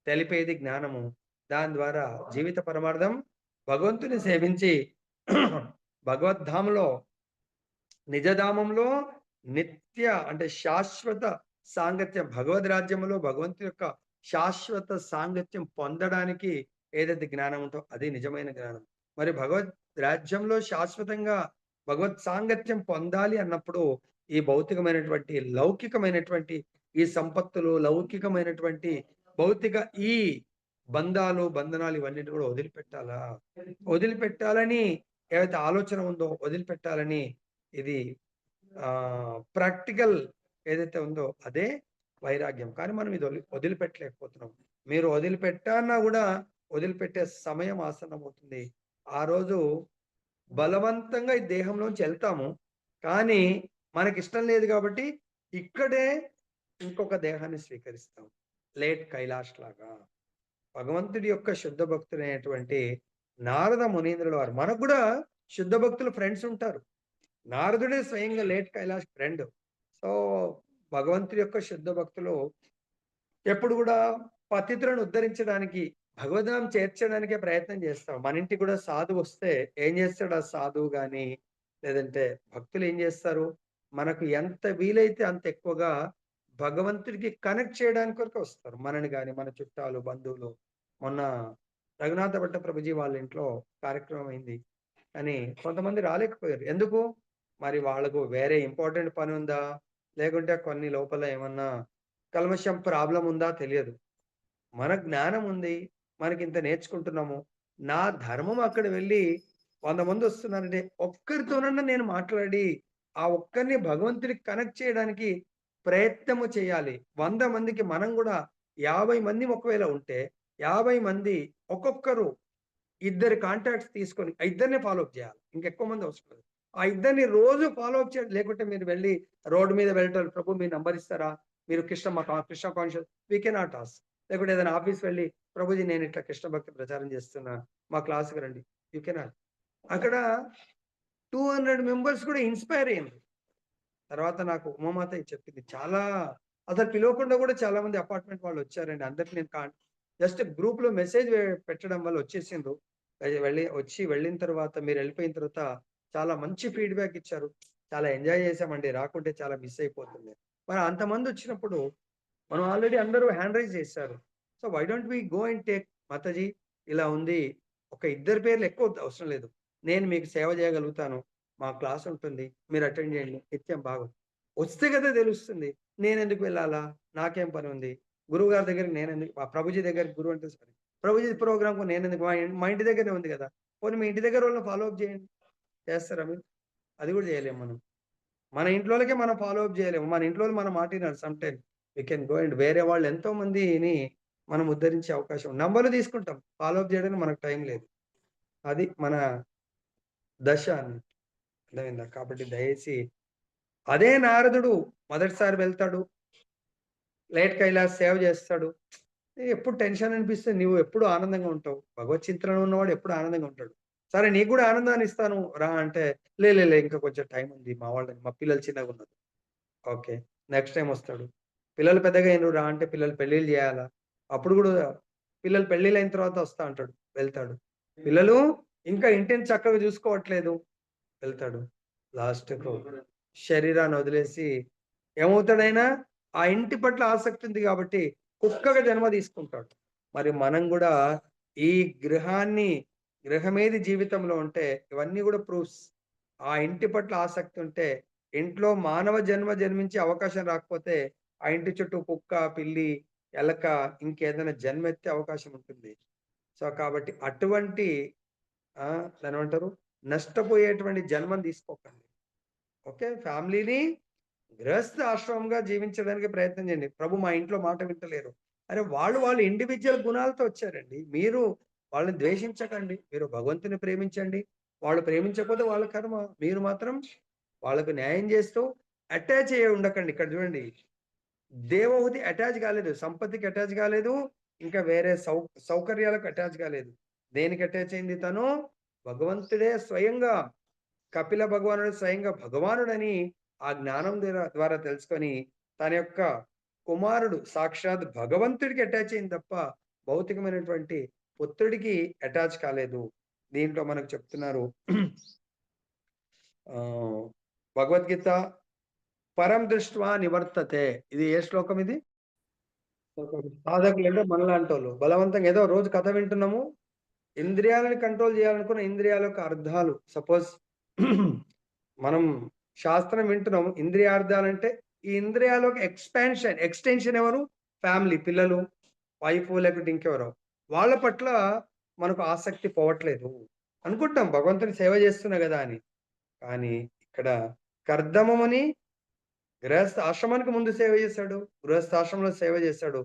తెలిపేది జ్ఞానము. దాని ద్వారా జీవిత పరమార్థం భగవంతుని సేవించి భగవద్ధాంలో నిజధామంలో నిత్య అంటే శాశ్వత సాంగత్యం భగవద్ రాజ్యంలో భగవంతుని యొక్క శాశ్వత సాంగత్యం పొందడానికి ఏదైతే జ్ఞానం ఉందో అది నిజమైన జ్ఞానం. మరి భగవద్ రాజ్యంలో శాశ్వతంగా భగవత్ సాంగత్యం పొందాలి అన్నప్పుడు ఈ భౌతికమైనటువంటి, లౌకికమైనటువంటి ఈ సంపత్తులు, లౌకికమైనటువంటి భౌతిక ఈ బంధనాలు ఇవన్నిటి కూడా వదిలిపెట్టాలా? వదిలిపెట్టాలని ఏవైతే ఆలోచన ఉందో వదిలిపెట్టాలని ఇది ప్రాక్టికల్ ఏదైతే ఉందో అదే వైరాగ్యం. కానీ మనం ఇది వదిలిపెట్టలేకపోతున్నాం. మీరు వదిలిపెట్టాలన్నా కూడా వదిలిపెట్టే సమయం ఆసన్నమవుతుంది. ఆ రోజు బలవంతంగా ఈ దేహంలోంచి వెళ్తాము. కానీ మనకిష్టం లేదు కాబట్టి ఇక్కడే ఇంకొక దేహాన్ని స్వీకరిస్తాం. లేట్ కైలాష్ లాగా. భగవంతుడి యొక్క శుద్ధ భక్తులైనటువంటి నారద మునీంద్రుల వారు మనకు కూడా శుద్ధ భక్తులు ఫ్రెండ్స్ ఉంటారు. నారదుడే స్వయంగా లేట్ కైలాష్ ఫ్రెండ్. సో భగవంతుడి యొక్క శుద్ధ భక్తులు ఎప్పుడు కూడా పతితులను ఉద్ధరించడానికి భగవద్ధాం చేర్చడానికే ప్రయత్నం చేస్తాం. మన ఇంటికి కూడా సాధువు వస్తే ఏం చేస్తాడు ఆ సాధువు గాని లేదంటే భక్తులు ఏం చేస్తారు? మనకు ఎంత వీలైతే అంత ఎక్కువగా భగవంతుడికి కనెక్ట్ చేయడానికి కొరకు వస్తారు. మనని గాని, మన చుట్టాలు, బంధువులు. మొన్న రఘునాథ భట్ట ప్రభుజీ వాళ్ళ ఇంట్లో కార్యక్రమం అయింది. కానీ కొంతమంది రాలేకపోయారు. ఎందుకు? మరి వాళ్ళకు వేరే ఇంపార్టెంట్ పని ఉందా? లేకుంటే కొన్ని లోపల ఏమన్నా కల్మషం ప్రాబ్లమ్ ఉందా తెలియదు. మన జ్ఞానం ఉంది. మనకింత నేర్చుకుంటున్నాము. నా ధర్మం అక్కడ వెళ్ళి 100 మంది వస్తున్నారంటే ఒక్కరితోనన్నా నేను మాట్లాడి ఆ ఒక్కరిని భగవంతుడికి కనెక్ట్ చేయడానికి ప్రయత్నము చేయాలి. 100 మందికి మనం కూడా 50 మంది ఒకవేళ ఉంటే 50 మంది ఒక్కొక్కరు ఇద్దరి కాంటాక్ట్స్ తీసుకొని ఆ ఇద్దరిని ఫాలో అప్ చేయాలి. ఇంకెక్కువ మంది అవసరం లేదు. ఆ ఇద్దరిని రోజు ఫాలో అప్ చేయండి. లేకుంటే మీరు వెళ్లి రోడ్ మీద వెళ్ళటం ప్రభు మీ నంబర్ ఇస్తారా? మీరు Krishna conscious we cannot ask. లేకుంటే ఏదైనా ఆఫీస్ వెళ్ళి ప్రభుజీ నేను ఇట్లా కృష్ణ భక్తి ప్రచారం చేస్తున్నా. మా క్లాస్‌కి రండి. You cannot. అక్కడ 200 మెంబర్స్ కూడా ఇన్‌స్పైర్ అయ్యిండ్రు. తర్వాత నాకు ఉమామాత చెప్పింది. చాలా అసలు పిలవకుండా కూడా చాలా మంది అపార్ట్మెంట్ వాళ్ళు వచ్చారండి. అందరికి నేను జస్ట్ గ్రూప్‌లో మెసేజ్ పెట్టడం వల్ల వచ్చేసిండ్రు. వెళ్ళిన తర్వాత మీరు వెళ్ళిపోయిన తర్వాత చాలా మంచి ఫీడ్‌బ్యాక్ ఇచ్చారు. చాలా ఎంజాయ్ చేశామండి. రాకుంటే చాలా మిస్ అయిపోతుండే. మరి అంతమంది వచ్చినప్పుడు మనం ఆల్రెడీ అందరూ హ్యాండ్ రైజ్ చేశారు. So why don't we go and take mataji ఇలా ఉంది. ఒక ఇద్దరి పేర్లు ఎక్కువ అవసరం లేదు. నేను మీకు సేవ చేయగలుగుతాను. మా క్లాస్ ఉంటుంది. మీరు అటెండ్ చేయండి. నిత్యం భాగవతం. వస్తే కదా తెలుస్తుంది. నేనెందుకు వెళ్ళాలా? నాకేం పని ఉంది? గురువుగారి దగ్గరికి నేనెందుకు ప్రభుజీ దగ్గరికి గురువు అంటే సరే. ప్రభుజీ ప్రోగ్రామ్‌కు నేనెందుకు మా ఇంటి దగ్గరనే ఉంది కదా! పోనీ మీ ఇంటి దగ్గర వాళ్ళని ఫాలో అప్ చేయండి. చేస్తారా మీరు? అది కూడా చేయలేము మనం. మన ఇంట్లోలకే మనం ఫాలో అప్ చేయలేము. మన ఇంట్లోళ్ళు మన మాట వినరు some time. We can go and వేరే వాళ్ళు ఎంతో మందిని మనం ఉద్ధరించే అవకాశం. నంబర్‌లు తీసుకుంటాం. ఫాలో అప్ చేయడానికి మనకు టైం లేదు. అది మన దశ అన్నట్టు. అర్థమైందా? కాబట్టి దయచేసి అదే నారదుడు మొదటిసారి వెళ్తాడు. లేట్ కైలాస్ సేవ చేస్తాడు. ఎప్పుడు టెన్షన్ అనిపిస్తే నువ్వు ఎప్పుడు ఆనందంగా ఉంటావు. భగవత్ చింతనలో ఉన్నవాడు ఎప్పుడు ఆనందంగా ఉంటాడు. సరే నీకు కూడా ఆనందాన్ని ఇస్తాను రా అంటే, లే ఇంకా కొంచెం టైం ఉంది. మా పిల్లలు చిన్నగున్నారు. ఓకే. నెక్స్ట్ టైమ్ వస్తాడు. పిల్లలు పెద్దగా అయినరు రా అంటే పిల్లలు పెళ్ళిళ్ళు చేయాలా? అప్పుడు గూడా పిల్లలు పెళ్ళిళ్ళయిన తర్వాత వస్తా అంటాడు. వెళ్తాడు. పిల్లలు ఇంకా ఇంటిని చక్కగా చూసుకోవట్లేదు. వెళ్తాడు. లాస్ట్‌కు శరీరాన్ని వదిలేసి ఏమవుతాడాయన? ఆ ఇంటి పట్ల ఆసక్తి ఉంది కాబట్టి కుక్కగా జన్మ తీసుకుంటాడు. మరి మనం గూడా ఈ గృహమేది జీవితంలో ఉంటే ఇవన్నీ గూడా ప్రూఫ్స్. ఆ ఇంటి పట్ల ఆసక్తి ఉంటే ఇంట్లో మానవ జన్మ జన్మించే అవకాశం రాకపోతే ఆ ఇంటి చుట్టూ కుక్క, పిల్లి, ఎలక ఇంకేదైనా జన్మెత్తే అవకాశం ఉంటుంది. సో, కాబట్టి అటువంటి దాన్నేమంటారు? నష్టపోయేటువంటి జన్మని తీసుకోకండి. ఓకే. ఫ్యామిలీని గృహస్థ ఆశ్రమంగా జీవించడానికి ప్రయత్నం చేయండి. ప్రభు మా ఇంట్లో మాట వింటలేరు. అరే వాళ్ళు ఇండివిడ్యువల్ గుణాలతో వచ్చారండి. మీరు వాళ్ళని ద్వేషించకండి. మీరు భగవంతుని ప్రేమించండి. వాళ్ళు ప్రేమించకపోతే వాళ్ళ కర్మ. మీరు మాత్రం వాళ్ళకు న్యాయం చేస్తూ అటాచ్ అయ్యి ఉండకండి. ఇక్కడ చూడండి. దేవహూతి అటాచ్ కాలేదు. సంపత్తికి అటాచ్ కాలేదు. ఇంకా వేరే సౌకర్యాలకు అటాచ్ కాలేదు. దేనికి అటాచ్ అయింది తను? భగవంతుడే స్వయంగా కపిల భగవానుడు స్వయంగా భగవానుడని ఆ జ్ఞానం ద్వారా తెలుసుకొని తన యొక్క కుమారుడు సాక్షాత్ భగవంతుడికి అటాచ్ అయింది తప్ప భౌతికమైనటువంటి పుత్రుడికి అటాచ్ కాలేదు. దీంట్లో మనకు చెప్తున్నారు భగవద్గీత పరం దృష్ట్వా నివర్తతే. ఇది ఏ శ్లోకం ఇది? సాధకులు అంటే మనలాంటోళ్ళు బలవంతంగా ఏదో రోజు కథ వింటున్నాము. ఇంద్రియాలను కంట్రోల్ చేయాలనుకున్న ఇంద్రియాల యొక్క అర్థాలు సపోజ్ మనం శాస్త్రం వింటున్నాము. ఇంద్రియార్థాలంటే ఈ ఇంద్రియాలకు ఎక్స్టెన్షన్ ఎవరు? ఫ్యామిలీ, పిల్లలు, వైఫ్ లేకుంటే ఇంకెవరో. వాళ్ళ పట్ల మనకు ఆసక్తి పోవట్లేదు. అనుకుంటాం భగవంతుని సేవ చేస్తున్నా గదా అని. కానీ ఇక్కడ కర్దమముని గృహస్థ ఆశ్రమానికి ముందు సేవ చేశాడు. గృహస్థాశ్రమంలో సేవ చేశాడు.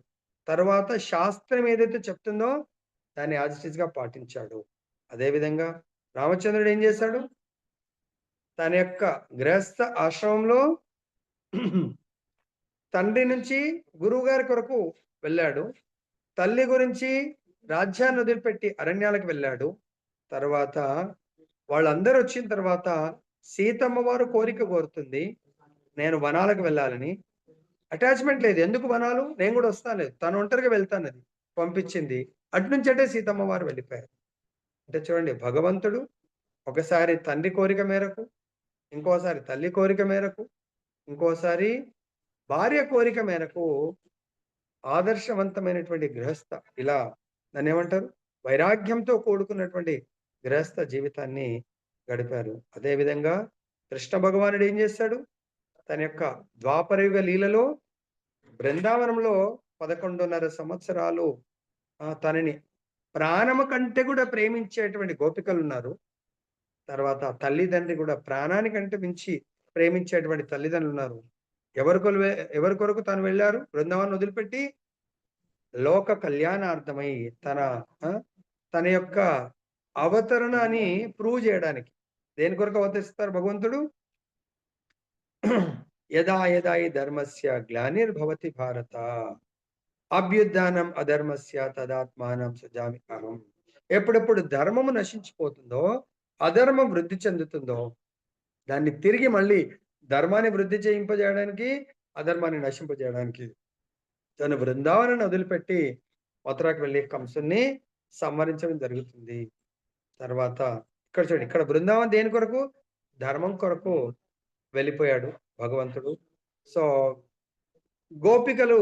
తర్వాత శాస్త్రం ఏదైతే చెప్తుందో దాన్ని యాజ్ ఇట్ ఈస్‌గా పాటించాడు. అదే విధంగా రామచంద్రుడు ఏం చేశాడు? తన యొక్క గృహస్థ ఆశ్రమంలో తండ్రి నుంచి గురువుగారి కొరకు వెళ్ళాడు. తల్లి గురించి రాజ్యాన్ని వదిలిపెట్టి అరణ్యాలకు వెళ్ళాడు. తర్వాత వాళ్ళందరూ వచ్చిన తర్వాత సీతమ్మ వారు కోరిక కోరుతుంది. నేను వనాలకు వెళ్ళాలని. అటాచ్‌మెంట్ లేదు. ఎందుకు వనాలు? నేను గూడా వస్తాను. తను ఒంటరిగా వెళ్తానది. పంపించింది. అటునుంచి అటే సీతమ్మ వారు వెళ్ళిపోయారు. అంటే చూడండి భగవంతుడు ఒకసారి తండ్రి కోరిక మేరకు, ఇంకోసారి తల్లి కోరిక మేరకు, ఇంకోసారి భార్య కోరిక మేరకు ఆదర్శవంతమైనటువంటి గృహస్థ ఇలా దాన్నేమంటారు? వైరాగ్యంతో కూడుకున్నటువంటి గృహస్థ జీవితాన్ని గడిపారు. అదే విధంగా కృష్ణ భగవానుడు ఏం చేశాడు? తన యొక్క ద్వాపరయుగ లీలలో బృందావనంలో 11.5 సంవత్సరాలు తనని ప్రాణము కంటే కూడా ప్రేమించేటువంటి గోపికలున్నారు. తర్వాత తల్లిదండ్రి కూడా ప్రాణానికంటే మించి ప్రేమించేటువంటి తల్లిదండ్రులున్నారు. ఎవరి కొరకు తను వెళ్లారు? బృందావనం వదిలిపెట్టి లోక కళ్యాణార్థమై తన తన యొక్క అవతరణాన్ని ప్రూవ్ చేయడానికి. దేని కొరకు అవతరిస్తారు భగవంతుడు? యదా యదా హి ధర్మస్య గ్లానిర్భవతి భారత అభ్యుత్థానం అధర్మస్య తదాత్మానం సృజామి అహం. ఎప్పుడెప్పుడు ధర్మము నశించిపోతుందో, అధర్మం వృద్ధి చెందుతుందో, దాన్ని తిరిగి మళ్ళీ ధర్మాన్ని వృద్ధి చేయింపజేయడానికి, అధర్మాన్ని నశింపజేయడానికి తను బృందావనాన్ని వదిలిపెట్టి మథురాకి వెళ్ళి కంసుని సంహరించడం జరుగుతుంది. తర్వాత ఇక్కడ చూడండి, ఇక్కడ బృందావనం దేని కొరకు? ధర్మం కొరకు వెళ్ళిపోయాడు భగవంతుడు. సో గోపికలు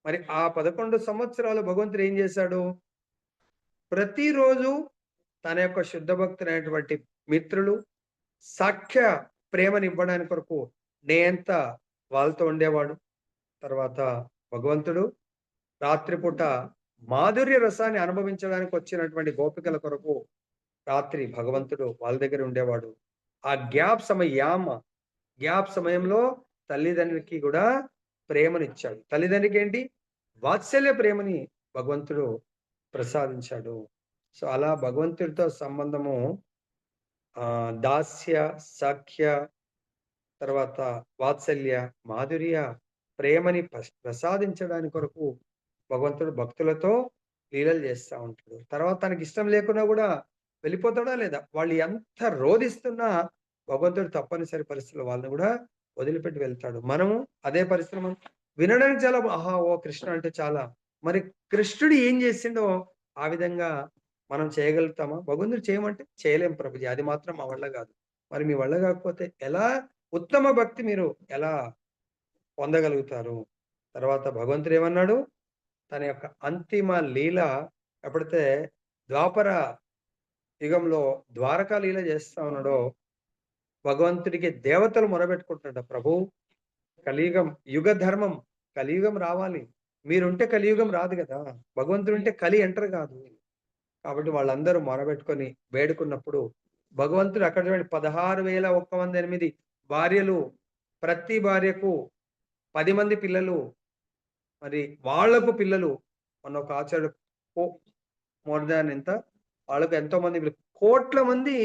మరి ఆ 11 సంవత్సరాలు భగవంతుడు ఏం చేశాడు? ప్రతిరోజు తన యొక్క శుద్ధ భక్తులైనటువంటి మిత్రులు సాఖ్య ప్రేమనివ్వడానికి కొరకు నేంత వాళ్ళతో ఉండేవాడు. తర్వాత భగవంతుడు రాత్రిపూట మాధుర్య రసాన్ని అనుభవించడానికి వచ్చినటువంటి గోపికల కొరకు రాత్రి భగవంతుడు వాళ్ళ దగ్గర ఉండేవాడు. ఆ గ్యాప్ సమయంలో తల్లిదండ్రికి కూడా ప్రేమనిచ్చాడు. తండ్రికి ఏంటి? వాత్సల్య ప్రేమని భగవంతుడు ప్రసాదించాడు. సో అలా భగవంతుడితో సంబంధము దాస్య, సఖ్య, తర్వాత వాత్సల్య, మాధుర్య, ప్రేమని ప్రసాదించడానికి కొరకు భగవంతుడు భక్తులతో లీలలు చేస్తా ఉంటాడు. తర్వాత తనకి ఇష్టం లేకున్నా కూడా వెళ్ళిపోతాడా లేదా? వాళ్ళు ఎంత రోధిస్తున్నా భగవంతుడు తప్పనిసరి పరిస్థితుల్లో వాళ్ళని కూడా వదిలిపెట్టి వెళ్తాడు. మనము అదే పరిస్థితులు మనం వినడానికి చాలా ఆహా! ఓ కృష్ణ అంటే చాలా. మరి కృష్ణుడు ఏం చేసిండో ఆ విధంగా మనం చేయగలుగుతామా? భగవంతుడు చేయమంటే చేయలేం ప్రభుజీ. అది మాత్రం మా వల్ల కాదు. మరి మీ వల్ల కాకపోతే ఎలా ఉత్తమ భక్తి మీరు ఎలా పొందగలుగుతారు? తర్వాత భగవంతుడు ఏమన్నాడు? తన యొక్క అంతిమ లీల ఎప్పుడైతే ద్వాపర యుగంలో ద్వారకా లీల చేస్తా ఉన్నాడో భగవంతుడికి దేవతలు మొరబెట్టుకుంటున్నాడు. ప్రభు కలియుగం యుగ ధర్మం కలియుగం రావాలి. మీరుంటే కలియుగం రాదు కదా! భగవంతుడుంటే కలి ఎంటర్ కాదు. కాబట్టి వాళ్ళందరూ మొరబెట్టుకొని వేడుకున్నప్పుడు భగవంతుడు అక్కడ చూడండి 16,108 భార్యలు, ప్రతి భార్యకు 10 మంది పిల్లలు, మరి వాళ్లకు పిల్లలు. మొన్న ఒక ఆచార్యుడు మోర్ దాన్ ఎంత వాళ్ళకు ఎంతో మంది కోట్ల మంది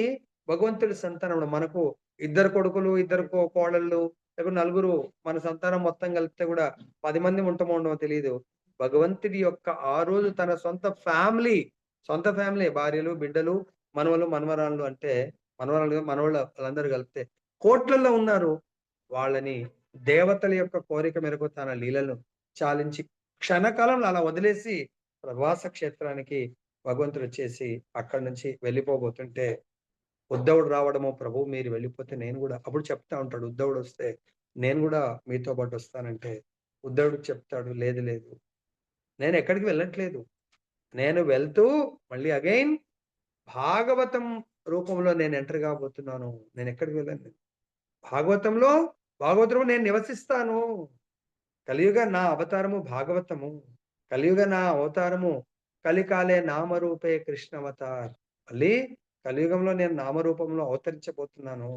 భగవంతుడి సంతానం. మనకు 2 కొడుకులు, 2 కోడళ్ళు, లేకపోతే నలుగురు మన సంతానం మొత్తం కలిపితే కూడా 10 మంది ఉంటామో ఉండమో తెలీదు. భగవంతుడి యొక్క ఆ రోజు తన సొంత ఫ్యామిలీ భార్యలు, బిడ్డలు, మనవలు, మనవరాళ్ళు అంటే మనవళ్ళు వాళ్ళందరూ కలిపితే కోట్లల్లో ఉన్నారు. వాళ్ళని దేవతల యొక్క కోరిక మేరకు తన లీలలను చాలించి క్షణకాలంలో అలా వదిలేసి ప్రవాస క్షేత్రానికి భగవంతుడు వచ్చేసి అక్కడి నుంచి వెళ్ళిపోబోతుంటే ఉద్ధవుడు రావడము, ప్రభు మీరు వెళ్ళిపోతే నేను కూడా అప్పుడు చెప్తా ఉంటాడు. ఉద్ధవుడు వస్తే నేను కూడా మీతో పాటు వస్తానంటే ఉద్ధవుడు చెప్తాడు, లేదు లేదు నేను ఎక్కడికి వెళ్ళట్లేదు. నేను వెళ్తూ మళ్ళీ అగైన్ భాగవతం రూపంలో నేను ఎంటర్ కాబోతున్నాను. నేను ఎక్కడికి వెళ్ళను. భాగవతంలో భాగవతంలో నేను నివసిస్తాను. కలియుగ నా అవతారము భాగవతము. కలియుగ నా అవతారము కలికాలే నామరూపే కృష్ణవతార్. మళ్ళీ కలియుగంలో నేను నామరూపంలో అవతరించబోతున్నాను.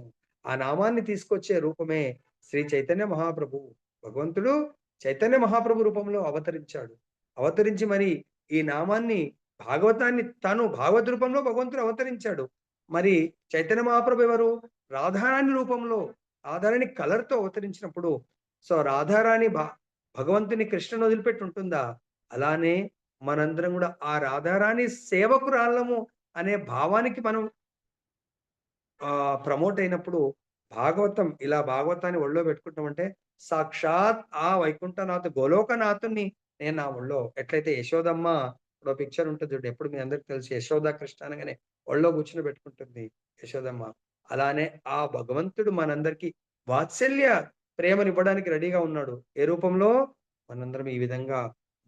ఆ నామాన్ని తీసుకొచ్చే రూపమే శ్రీ చైతన్య మహాప్రభు. భగవంతుడు చైతన్య మహాప్రభు రూపంలో అవతరించాడు. అవతరించి మరి ఈ నామాన్ని భాగవతాన్ని తను భాగవత రూపంలో భగవంతుడు అవతరించాడు. మరి చైతన్య మహాప్రభు ఎవరు? రాధారాణి రూపంలో రాధారాణి కలర్‌తో అవతరించినప్పుడు సో రాధారాణి భగవంతుని కృష్ణను వదిలిపెట్టి ఉంటుందా? అలానే మనందరం గూడా ఆ రాధారాణి సేవకురాళ్ళము అనే భావానికి మనం ప్రమోట్ అయినప్పుడు భాగవతం ఇలా భాగవతాన్ని ఒళ్ళో పెట్టుకుంటామంటే సాక్షాత్ ఆ వైకుంఠనాథ్ గోలోకనాథుడిని నేను నా ఒళ్ళో ఎట్లయితే యశోదమ్మ ఇప్పుడు పిక్చర్ ఉంటుంది చూడు. ఎప్పుడు మీ అందరికి తెలుసు యశోద కృష్ణ అనగానే ఒళ్ళో కూర్చొని పెట్టుకుంటుంది యశోదమ్మ. అలానే ఆ భగవంతుడు మనందరికీ వాత్సల్య ప్రేమనివ్వడానికి రెడీగా ఉన్నాడు. ఏ రూపంలో? మనందరం ఈ విధంగా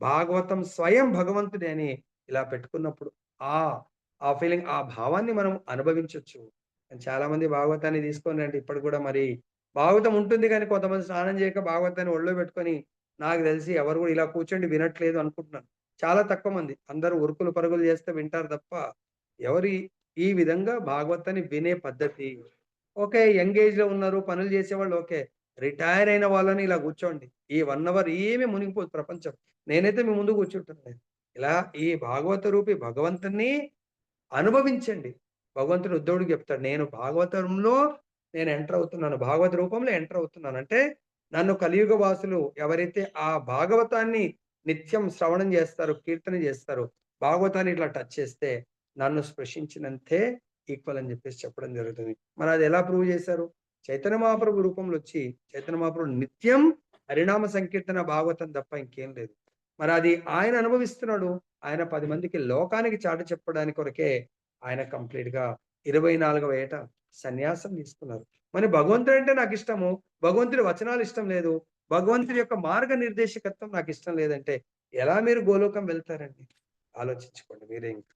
భాగవతం స్వయం భగవంతుడే అని ఇలా పెట్టుకున్నప్పుడు ఆ ఆ ఫీలింగ్ ఆ భావాన్ని మనం అనుభవించొచ్చు. చాలా మంది భాగవతాన్ని తీసుకొనండి ఇప్పటికి గూడా మరి భాగవతం ఉంటుంది గానీ, కొంతమంది స్నానం చేయక భాగవతాన్ని ఒళ్ళో పెట్టుకొని నాకు తెలిసి ఎవరు గూడా ఇలా కూర్చోండి వినట్లేదు అనుకుంటున్నాను. చాలా తక్కువ మంది. అందరూ ఉరుకులు పరుగులు చేస్తే వింటారు తప్ప, ఎవరు ఈ విధంగా భాగవతాన్ని వినే పద్ధతి ఓకే. యంగ్ ఏజ్‌లో ఉన్నారు, పనులు చేసేవాళ్ళు ఓకే. రిటైర్ అయిన వాళ్ళని ఇలా కూర్చోండి. ఈ 1 అవర్ ఏమి మునిగిపోదు ప్రపంచం. నేనైతే మీ ముందు కూర్చుంటాను. ఇలా ఈ భాగవత రూపి భగవంతుడిని అనుభవించండి. భగవంతుడు ఉద్ధవుడికి చెప్తాడు. నేను భాగవతంలో నేను ఎంటర్ అవుతున్నాను. భాగవత రూపంలో ఎంటర్ అవుతున్నాను. అంటే నన్ను కలియుగ వాసులు ఎవరైతే ఆ భాగవతాన్ని నిత్యం శ్రవణం చేస్తారో, కీర్తన చేస్తారో, భాగవతాన్ని ఇట్లా టచ్ చేస్తే నన్ను స్పృశించినంతే ఈక్వల్ అని చెప్పేసి చెప్పడం జరుగుతుంది. మరి అది ఎలా ప్రూవ్ చేశారు? చైతన్య మహాప్రభు రూపంలో వచ్చి చైతన్య మహాప్రభు నిత్యం హరినామ సంకీర్తన భాగవతం తప్ప ఇంకేం లేదు. మరి అది ఆయన అనుభవిస్తున్నాడు. ఆయన 10 మందికి లోకానికి చాటి చెప్పడానికి కొరకే ఆయన కంప్లీట్‌గా 24వ ఏట సన్యాసం తీసుకున్నారు. మరి భగవంతుడంటే నాకిష్టము. భగవంతుడి వచనాలు ఇష్టం లేదు. భగవంతుడి యొక్క మార్గనిర్దేశకత్వం నాకిష్టం లేదంటే ఎలా మీరు గోలోకం వెళ్తారండి? ఆలోచించుకోండి మీరే ఇంక.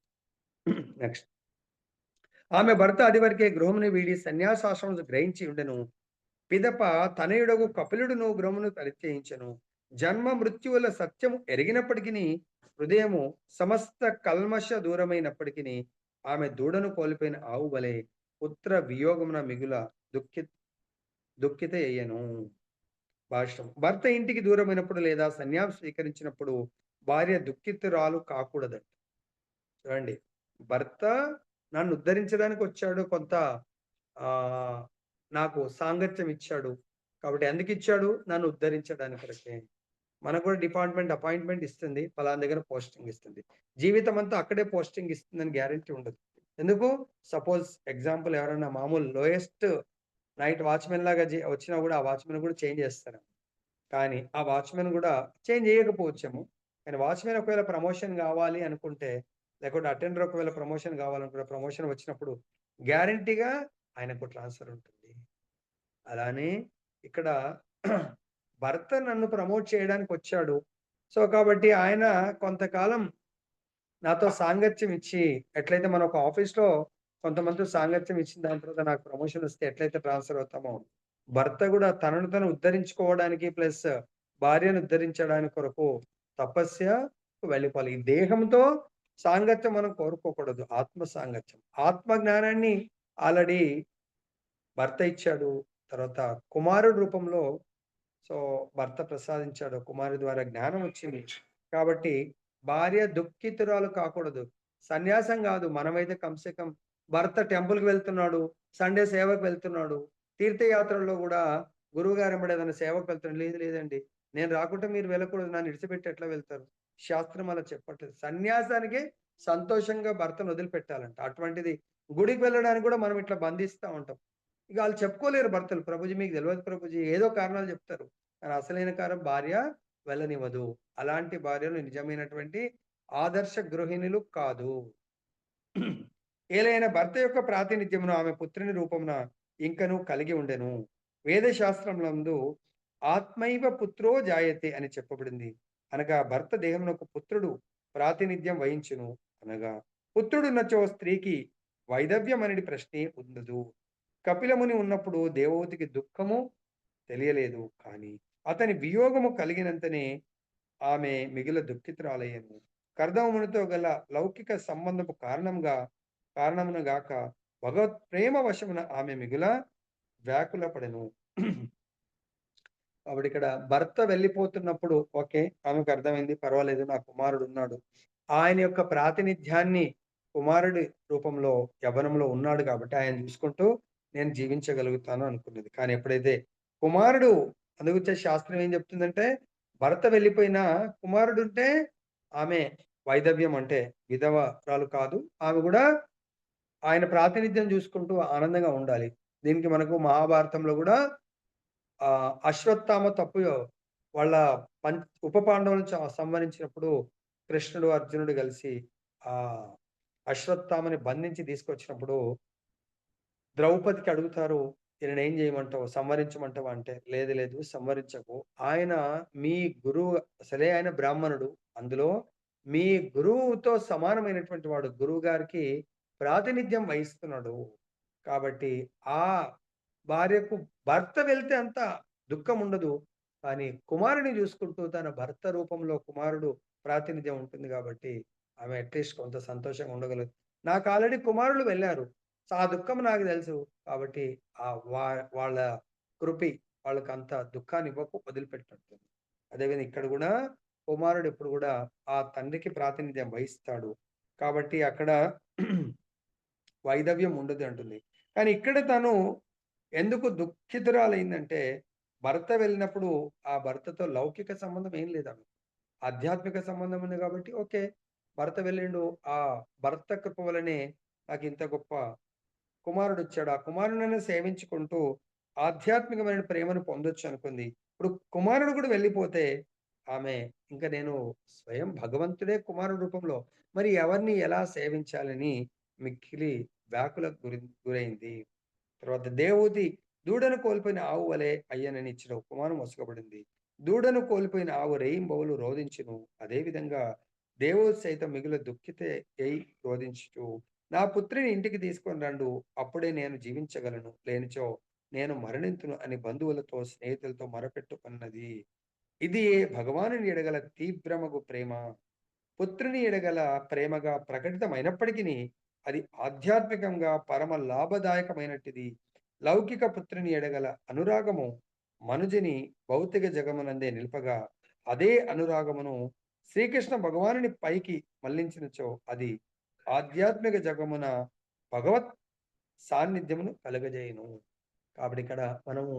నెక్స్ట్. ఆమె భర్త అదివరకే గృహమును వీడి సన్యాసాశ్రమము గ్రహించి ఉండెను. పిదప తనయుడగు కపిలుడును గృహమును పరిత్యజించెను. జన్మ మృత్యువుల సత్యము ఎరిగినప్పటికిని హృదయము సమస్త కల్మష దూరమైనప్పటికిని ఆమె దూడను కోల్పోయిన ఆవు వలె పుత్ర వియోగమున మిగుల దుఃఖి దుఃఖిత అయ్యెను. భాష్యం. భర్త ఇంటికి దూరమైనప్పుడు లేదా సన్యాసం స్వీకరించినప్పుడు భార్య దుఃఖితురాలు కాకూడదంట. చూడండి. భర్త నన్ను ఉద్ధరించడానికి వచ్చాడు. కొంత ఆహ్, నాకు సాంగత్యం ఇచ్చాడు. కాబట్టి ఎందుకిచ్చాడు? నన్ను ఉద్ధరించడానికి కొరకే. మనకు కూడా డిపార్ట్‌మెంట్ అపాయింట్‌మెంట్ ఇస్తుంది. పలానా దగ్గర పోస్టింగ్ ఇస్తుంది. జీవితమంతా అక్కడే పోస్టింగ్ ఇస్తుందని గ్యారంటీ ఉండదు. ఎందుకు? సపోజ్ ఎగ్జాంపుల్ ఎవరైనా మామూలు లోయెస్ట్ నైట్ వాచ్‌మెన్ లాగా వచ్చినా గూడా ఆ వాచ్‌మెన్ గూడా చేంజ్ చేస్తారు. కానీ ఆ వాచ్‌మెన్ గూడా చేంజ్ చేయకపోవచ్చేమో. కానీ వాచ్‌మెన్ ఒకవేళ ప్రమోషన్ గావాలి అనుకుంటే, లేకపోతే అటెండర్ ఒకవేళ ప్రమోషన్ గావాలనుకుంటే, ప్రమోషన్ వచ్చినప్పుడు గ్యారంటీగా ఆయనకు ట్రాన్స్‌ఫర్ ఉంటుంది. అలానే ఇక్కడ భర్త నన్ను ప్రమోట్ చేయడానికొచ్చాడు. సో, కాబట్టి ఆయన కొంతకాలం నాతో సాంగత్యం ఇచ్చి, ఎట్లయితే మనం ఒక ఆఫీస్‌లో కొంతమందితో సాంగత్యం ఇచ్చిన దాని తర్వాత నాకు ప్రమోషన్ వస్తే ఎట్లయితే ట్రాన్స్‌ఫర్ అవుతామో, భర్త గూడా తనను తను ఉద్ధరించుకోవడానికి ప్లస్ భార్యను ఉద్ధరించడానికి కొరకు తపస్యకు వెళ్ళిపోవాలి. ఈ దేహంతో సాంగత్యం మనం కోరుకోకూడదు. ఆత్మ సాంగత్యం. ఆత్మ జ్ఞానాన్ని ఆల్రెడీ భర్త ఇచ్చాడు. తర్వాత కుమారుడు రూపంలో సో, భర్త ప్రసాదించాడు. కుమారుడి ద్వారా జ్ఞానం వచ్చింది. కాబట్టి భార్య దుఃఖితురాలు కాకూడదు. సన్యాసం గాదు. మనమైతే కమ్‌సే కమ్ భర్త టెంపుల్‌కి వెళ్తున్నాడు. సండే సేవకు వెళ్తున్నాడు. తీర్థయాత్రల్లో గూడా గురువుగారు ఎంబడి ఏదైనా సేవకు వెళ్తున్నాడు. లేదు లేదండి. నేను రాకుంటే మీరు వెళ్ళకూడదు. నన్ను ఇడిచిపెట్టి ఎట్లా వెళ్తారు? శాస్త్రం అలా చెప్పట్లేదు. సన్యాసానికే సంతోషంగా భర్తను వదిలిపెట్టాలంట. అటువంటిది గుడికి వెళ్ళడానికి గూడా మనం ఇట్లా బంధిస్తా ఉంటాం. ఇక ఆళ్ళు చెప్పుకోలేరు భర్తలు. ప్రభుజీ మీకు తెలవదు ప్రభుజీ ఏదో కారణాలు చెప్తారు. కానీ అసలైన కారణం భార్య వెళ్ళనివ్వదు. అలాంటి భార్యలు నిజమైనటువంటి ఆదర్శ గృహిణులు కాదు. ఏలైన భర్త యొక్క ప్రాతినిధ్యమును ఆమె పుత్రుని రూపమున ఇంకను కలిగి ఉండెను. వేద శాస్త్రములందు ఆత్మైవ పుత్రో జాయతే అని చెప్పబడింది. అనగా భర్త దేహమునకు పుత్రుడు ప్రాతినిధ్యం వహించును. అనగా పుత్రుడున్నచో స్త్రీకి వైధవ్యమనడి ప్రశ్నే ఉండదు. కపిలముని ఉన్నప్పుడు దేవహూతికి దుఃఖము తెలియలేదు. కానీ అతని వియోగము కలిగినంతనే ఆమె మిగుల దుఃఖితురాలయ్యెను. కర్దమమునితో గల లౌకిక సంబంధపు కారణమున గాక భగవత్ ప్రేమ వశమున ఆమె మిగుల వ్యాకులపడెను. ఆవిడిక్కడ భర్త వెళ్ళిపోతున్నప్పుడు ఓకే. ఆమెకు అర్థమైంది. పర్వాలేదు, నా కుమారుడున్నాడు. ఆయన యొక్క ప్రాతినిధ్యాన్ని కుమారుడి రూపంలో యవ్వనంలో ఉన్నాడు కాబట్టి ఆయన చూసుకుంటూ నేను జీవించగలుగుతాను అనుకున్నది. కానీ ఎప్పుడైతే కుమారుడు అందుగురించే శాస్త్రం ఏం చెప్తుందంటే, భర్త వెళ్ళిపోయినా కుమారుడుంటే ఆమె వైధవ్యం అంటే విధవరాలు కాదు. ఆమె గూడా ఆయన ప్రాతినిధ్యం చూసుకుంటూ ఆనందంగా ఉండాలి. దీనికి మనకు మహాభారతంలో గూడా అశ్వత్థామ తప్పు వాళ్ళ పం ఉప పాండవులను సంహరించినప్పుడు కృష్ణుడు, అర్జునుడు కలిసి ఆహ్, అశ్వత్థామని బంధించి తీసుకొచ్చినప్పుడు ద్రౌపదికి అడుగుతారు, "ఈయననేం చేయమంటావు? సంహరించమంటావా?" అంటే, "లేదు, లేదు, సంహరించకు. ఆయన మీ గురువు అసలే ఆయన బ్రాహ్మణుడు. అందులో మీ గురువుతో సమానమైనటువంటి వాడు. గురువుగారికి ప్రాతినిధ్యం వహిస్తున్నాడు. కాబట్టి ఆ భార్యకు భర్త వెళ్తే అంత దుఃఖముండదు. కానీ కుమారుడిని చూసుకుంటూ తన భర్త రూపంలో కుమారుడు ప్రాతినిధ్యం ఉంటుంది కాబట్టి, ఆమె అట్‌లీస్ట్ కొంత సంతోషంగా నాకు ఆల్రెడీ కుమారులు వెళ్లారు. సో, ఆ దుఃఖం నాకు తెలుసు. కాబట్టి వా వాళ్ళ కృపి వాళ్ళకంత దుఃఖాన్నివ్వకు, వదిలిపెట్టినట్టుంది. అదేవిధంగా ఇక్కడ గూడా కుమారుడు ఎప్పుడు గూడా ఆ తండ్రికి ప్రాతినిధ్యం వహిస్తాడు. కాబట్టి అక్కడ వైధవ్యం ఉండదు అంటుంది. కానీ ఇక్కడ తను ఎందుకు దుఃఖితురాలైందంటే, భర్త వెళ్ళినప్పుడు ఆ భర్తతో లౌకిక సంబంధం ఏం లేదామెకు. ఆధ్యాత్మిక సంబంధం ఉంది కాబట్టి ఓకే. భర్త వెళ్ళిండు. ఆ భర్త కృప వలనే నాకింత గొప్ప కుమారుడొచ్చాడు. ఆ కుమారుడినైనా సేవించుకుంటూ ఆధ్యాత్మికమైన ప్రేమను పొందొచ్చనుకుంది. ఇప్పుడు కుమారుడు గూడా వెళ్ళిపోతే, ఆమె ఇంక నేను స్వయం భగవంతుడే కుమారుడి రూపంలో మరి ఎవరిని ఎలా సేవించాలని మిక్కిలి వ్యాకులకు గురైంది. తర్వాత దేవహూతి దూడను కోల్పోయిన ఆవు వలె అయ్యననిచ్చిన ఉపమానం మొసకబడింది. దూడను కోల్పోయిన ఆవు రేయింబవలు రోదించెను. అదేవిధంగా దేవహూతి సైతం మిగుల దుఃఖితే యై రోదించుచు, నా పుత్రిని ఇంటికి తీసుకొని రండు. అప్పుడే నేను జీవించగలను. లేనిచో నేను మరణింతును అని బంధువులతో, స్నేహితులతో మొరపెట్టుకున్నది. ఇది భగవానుని ఎడగల తీవ్రమగు ప్రేమ. పుత్రుని ఎడగల ప్రేమగా ప్రకటితమైనప్పటికిని అది ఆధ్యాత్మికంగా పరమ లాభదాయకమైనట్టిది. లౌకిక పుత్రుని ఎడగల అనురాగము మనుజుని భౌతిక జగమునందే నిలుపగా, అదే అనురాగమును శ్రీకృష్ణ భగవానుని పైకి మళ్లించినచో అది ఆధ్యాత్మిక జగమున భగవత్ సాన్నిధ్యమును కలుగజేయును. కాబట్టి ఇక్కడ మనము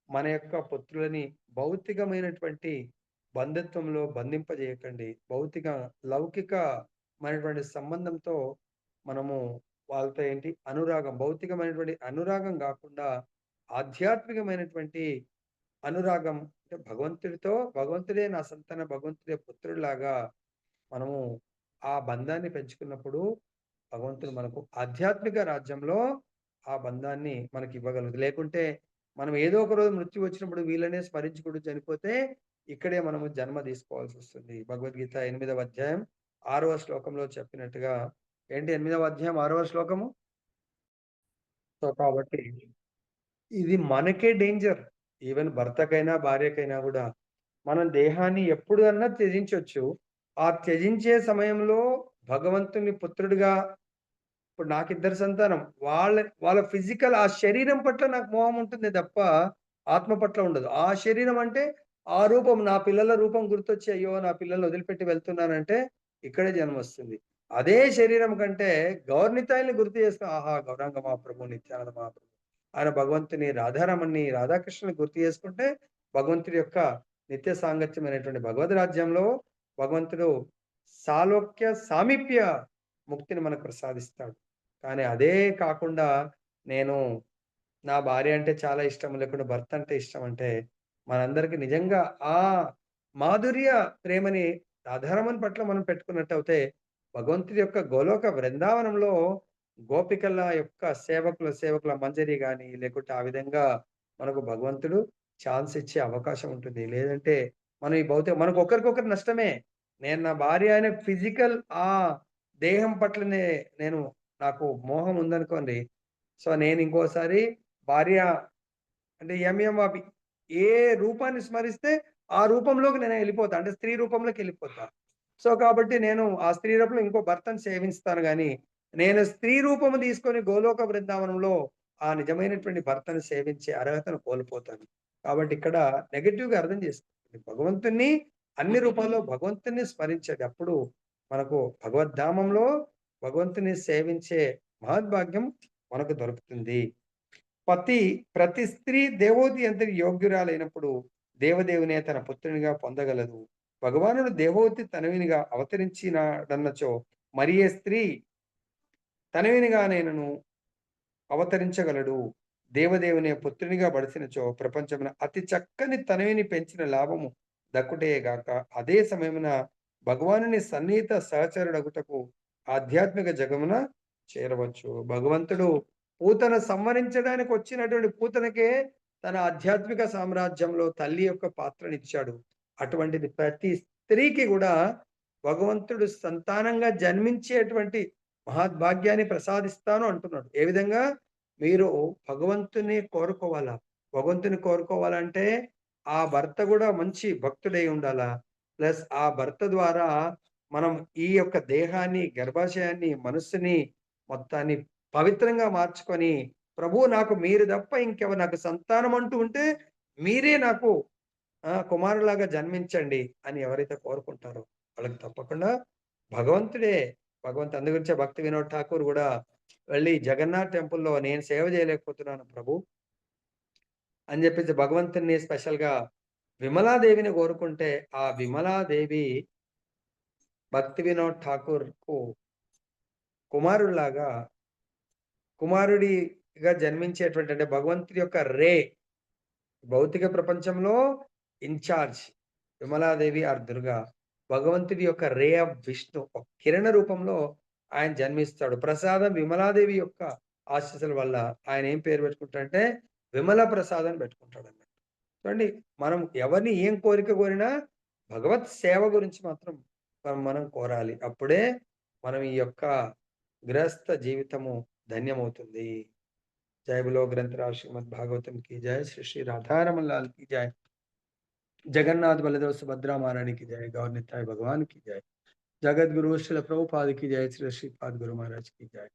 మన యొక్క పుత్రులని భౌతికమైనటువంటి బంధుత్వంలో బంధింపజేయకండి. లౌకికమైనటువంటి సంబంధంతో మనము వాళ్ళతో ఏంటి అనురాగం, భౌతికమైనటువంటి అనురాగం గాకుండా ఆధ్యాత్మికమైనటువంటి అనురాగం అంటే భగవంతుడే నా సంతాన, భగవంతుడే పుత్రుడిలాగా మనము ఆ బంధాన్ని పెంచుకున్నప్పుడు భగవంతుడు మనకు ఆధ్యాత్మిక రాజ్యంలో ఆ బంధాన్ని మనకివ్వగలదు. లేకుంటే మనం ఏదో ఒక రోజు మృత్యు వచ్చినప్పుడు వీళ్ళనే స్మరించుకుంటూ చనిపోతే ఇక్కడే మనము జన్మ తీసుకోవాల్సొస్తుంది. భగవద్గీత 8వ అధ్యాయం 6వ శ్లోకంలో చెప్పినట్టుగా ఏంటి 8వ అధ్యాయం 6వ శ్లోకము? సో, కాబట్టి ఇది మనకే డేంజర్. ఈవెన్ భర్తకైనా, భార్యకైనా గూడా. మనం దేహాన్ని ఎప్పుడన్నా త్యజించొచ్చు. ఆ త్యజించే సమయంలో భగవంతుని పుత్రుడిగా ఇప్పుడు నాకిద్దరు సంతానం. వాళ్ళ ఫిజికల్ ఆ శరీరం పట్ల నాకు మోహం ఉంటుంది తప్ప, ఆత్మ పట్ల ఉండదు. ఆ శరీరం అంటే ఆ రూపం నా పిల్లల రూపం గుర్తొచ్చి, అయ్యో! నా పిల్లల్ని వదిలిపెట్టి వెళ్తున్నానంటే ఇక్కడే జన్మొస్తుంది. అదే శరీరం కంటే గౌరనితాయిల్ని గుర్తు చేసుకో ఆహా! గౌరాంగ మహాప్రభు, నిత్యానంద మహాప్రభు, ఆయన భగవంతుని రాధారమణ్‌ని, రాధాకృష్ణుని గుర్తు చేసుకుంటే భగవంతుడి యొక్క నిత్య సాంగత్యమైనటువంటి భగవద్ రాజ్యంలో భగవంతుడు సాలోక్య, సామీప్య ముక్తిని మనకు ప్రసాదిస్తాడు. కానీ అదే కాకుండా నేను నా భార్య అంటే చాలా ఇష్టం, లేకుంటే భర్త అంటే ఇష్టం అంటే మనందరికి నిజంగా ఆ మాధుర్య ప్రేమని రాధారమణి పట్ల మనం పెట్టుకున్నట్టయితే భగవంతుడి యొక్క గోలోక బృందావనంలో గోపికల యొక్క సేవకుల మంజరి గాని, లేకుంటే ఆ విధంగా మనకు భగవంతుడు ఛాన్స్ ఇచ్చే అవకాశం ఉంటుంది. లేదంటే మనం ఈ మనకు ఒకరికొకరు నష్టమే. నేను నా భార్య అనే ఫిజికల్ ఆ దేహం పట్లనే నేను నాకు మోహం ఉందనుకోండి. సో, నేను ఇంకోసారి భార్య అంటే ఎంఎం అభి. ఏ రూపాన్ని స్మరిస్తే ఆ రూపంలోకి నేను ఎళ్ళిపోతా. అంటే స్త్రీ రూపంలోకెళ్ళిపోతా. సో, కాబట్టి నేను ఆ స్త్రీ రూపంలో ఇంకో భర్తను సేవిస్తాను గానీ, నేను స్త్రీ రూపము తీసుకొని గోలోక బృందావనంలో ఆ నిజమైనటువంటి భర్తను సేవించే అర్హతను కోల్పోతాను. కాబట్టి ఇక్కడ నెగెటివ్‌గా అర్థం చేసుకోకండి. భగవంతుడిని అన్ని రూపాల్లో భగవంతుడిని స్మరించండి. అప్పుడు మనకు భగవద్ధామంలో భగవంతుని సేవించే మహద్భాగ్యం మనకు దొరుకుతుంది. పతి ప్రతి స్త్రీ దేవోతి అంతటి యోగ్యురాలైనప్పుడు దేవదేవునే తన పుత్రునిగా పొందగలదు. భగవానుడు దేవోతి తనయునిగా అవతరించినాడన్నచో మరి ఏ స్త్రీ తనయునిగానైనను అవతరించగలడు. దేవదేవుని పుత్రునిగా బడిసినచో ప్రపంచమున అతి చక్కని తనయుని పెంచిన లాభము దక్కుటే గాక అదే సమయమున భగవానుని సన్నిహిత సహచరుడగుటకు ఆధ్యాత్మిక జగమున చేరవచ్చు. భగవంతుడు పూతన సంహరించడానికి వచ్చినటువంటి పూతనకే తన ఆధ్యాత్మిక సామ్రాజ్యంలో తల్లి యొక్క పాత్రనిచ్చాడు. అటువంటిది ప్రతి స్త్రీకి గూడా భగవంతుడు సంతానంగా జన్మించేటువంటి మహద్భాగ్యాన్ని ప్రసాదిస్తాను అంటున్నాడు. ఏ విధంగా? మీరు భగవంతుని కోరుకోవాలా. భగవంతుని కోరుకోవాలంటే, ఆ భర్త గూడా మంచి భక్తుడై ఉండాలా. ప్లస్ ఆ భర్త ద్వారా మనం ఈ యొక్క దేహాన్ని, గర్భాశయాన్ని, మనస్సుని మొత్తాన్ని పవిత్రంగా మార్చుకొని, ప్రభు నాకు మీరు తప్ప నాకు సంతానం అంటూ ఉంటే, మీరే నాకు కుమారులాగా జన్మించండి అని ఎవరైతే కోరుకుంటారో, వాళ్ళకి తప్పకుండా భగవంతుడే అందు గురించే భక్తి వినోద్ ఠాకూర్ గూడా వెళ్లి జగన్నాథ్ టెంపుల్‌లో నేను సేవ చేయలేకపోతున్నాను ప్రభు అని జెప్పేసి భగవంతుడిని స్పెషల్‌గా విమలాదేవిని కోరుకుంటే, ఆ విమలాదేవి భక్తి వినోద్ ఠాకూర్‌కు కుమారుడిలాగా కుమారుడిగా జన్మించేటువంటి అంటే భగవంతుడి యొక్క భౌతిక ప్రపంచంలో ఇన్‌చార్జ్ విమలాదేవి ఆర్ దుర్గా. భగవంతుడి యొక్క ఆఫ్ విష్ణు ఒక కిరణ రూపంలో ఆయన జన్మిస్తాడు. ప్రసాదం విమలాదేవి యొక్క ఆశీస్సుల వల్ల ఆయన ఏం పేరు పెట్టుకుంటాడంటే విమల ప్రసాద్ అని పెట్టుకుంటాడన్నట్టు. చూడండి మనం ఎవరిని ఏం కోరిక కోరినా భగవత్ సేవ గురించి మాత్రం మనం కోరాలి. అప్పుడే మనం ఈ యొక్క గృహస్థ జీవితము ధన్యమవుతుంది. जय बोलो ग्रंथराज श्रीमद् भागवतम की जय। श्री श्री राधारमण लाल की जय। जगन्नाथ बलदेव सुभद्रा महारानी की जय। गौर निताय भगवान की जय। जगत गुरु श्री प्रभुपाद की जय। श्री श्रीपाद गुरु महाराज की जय।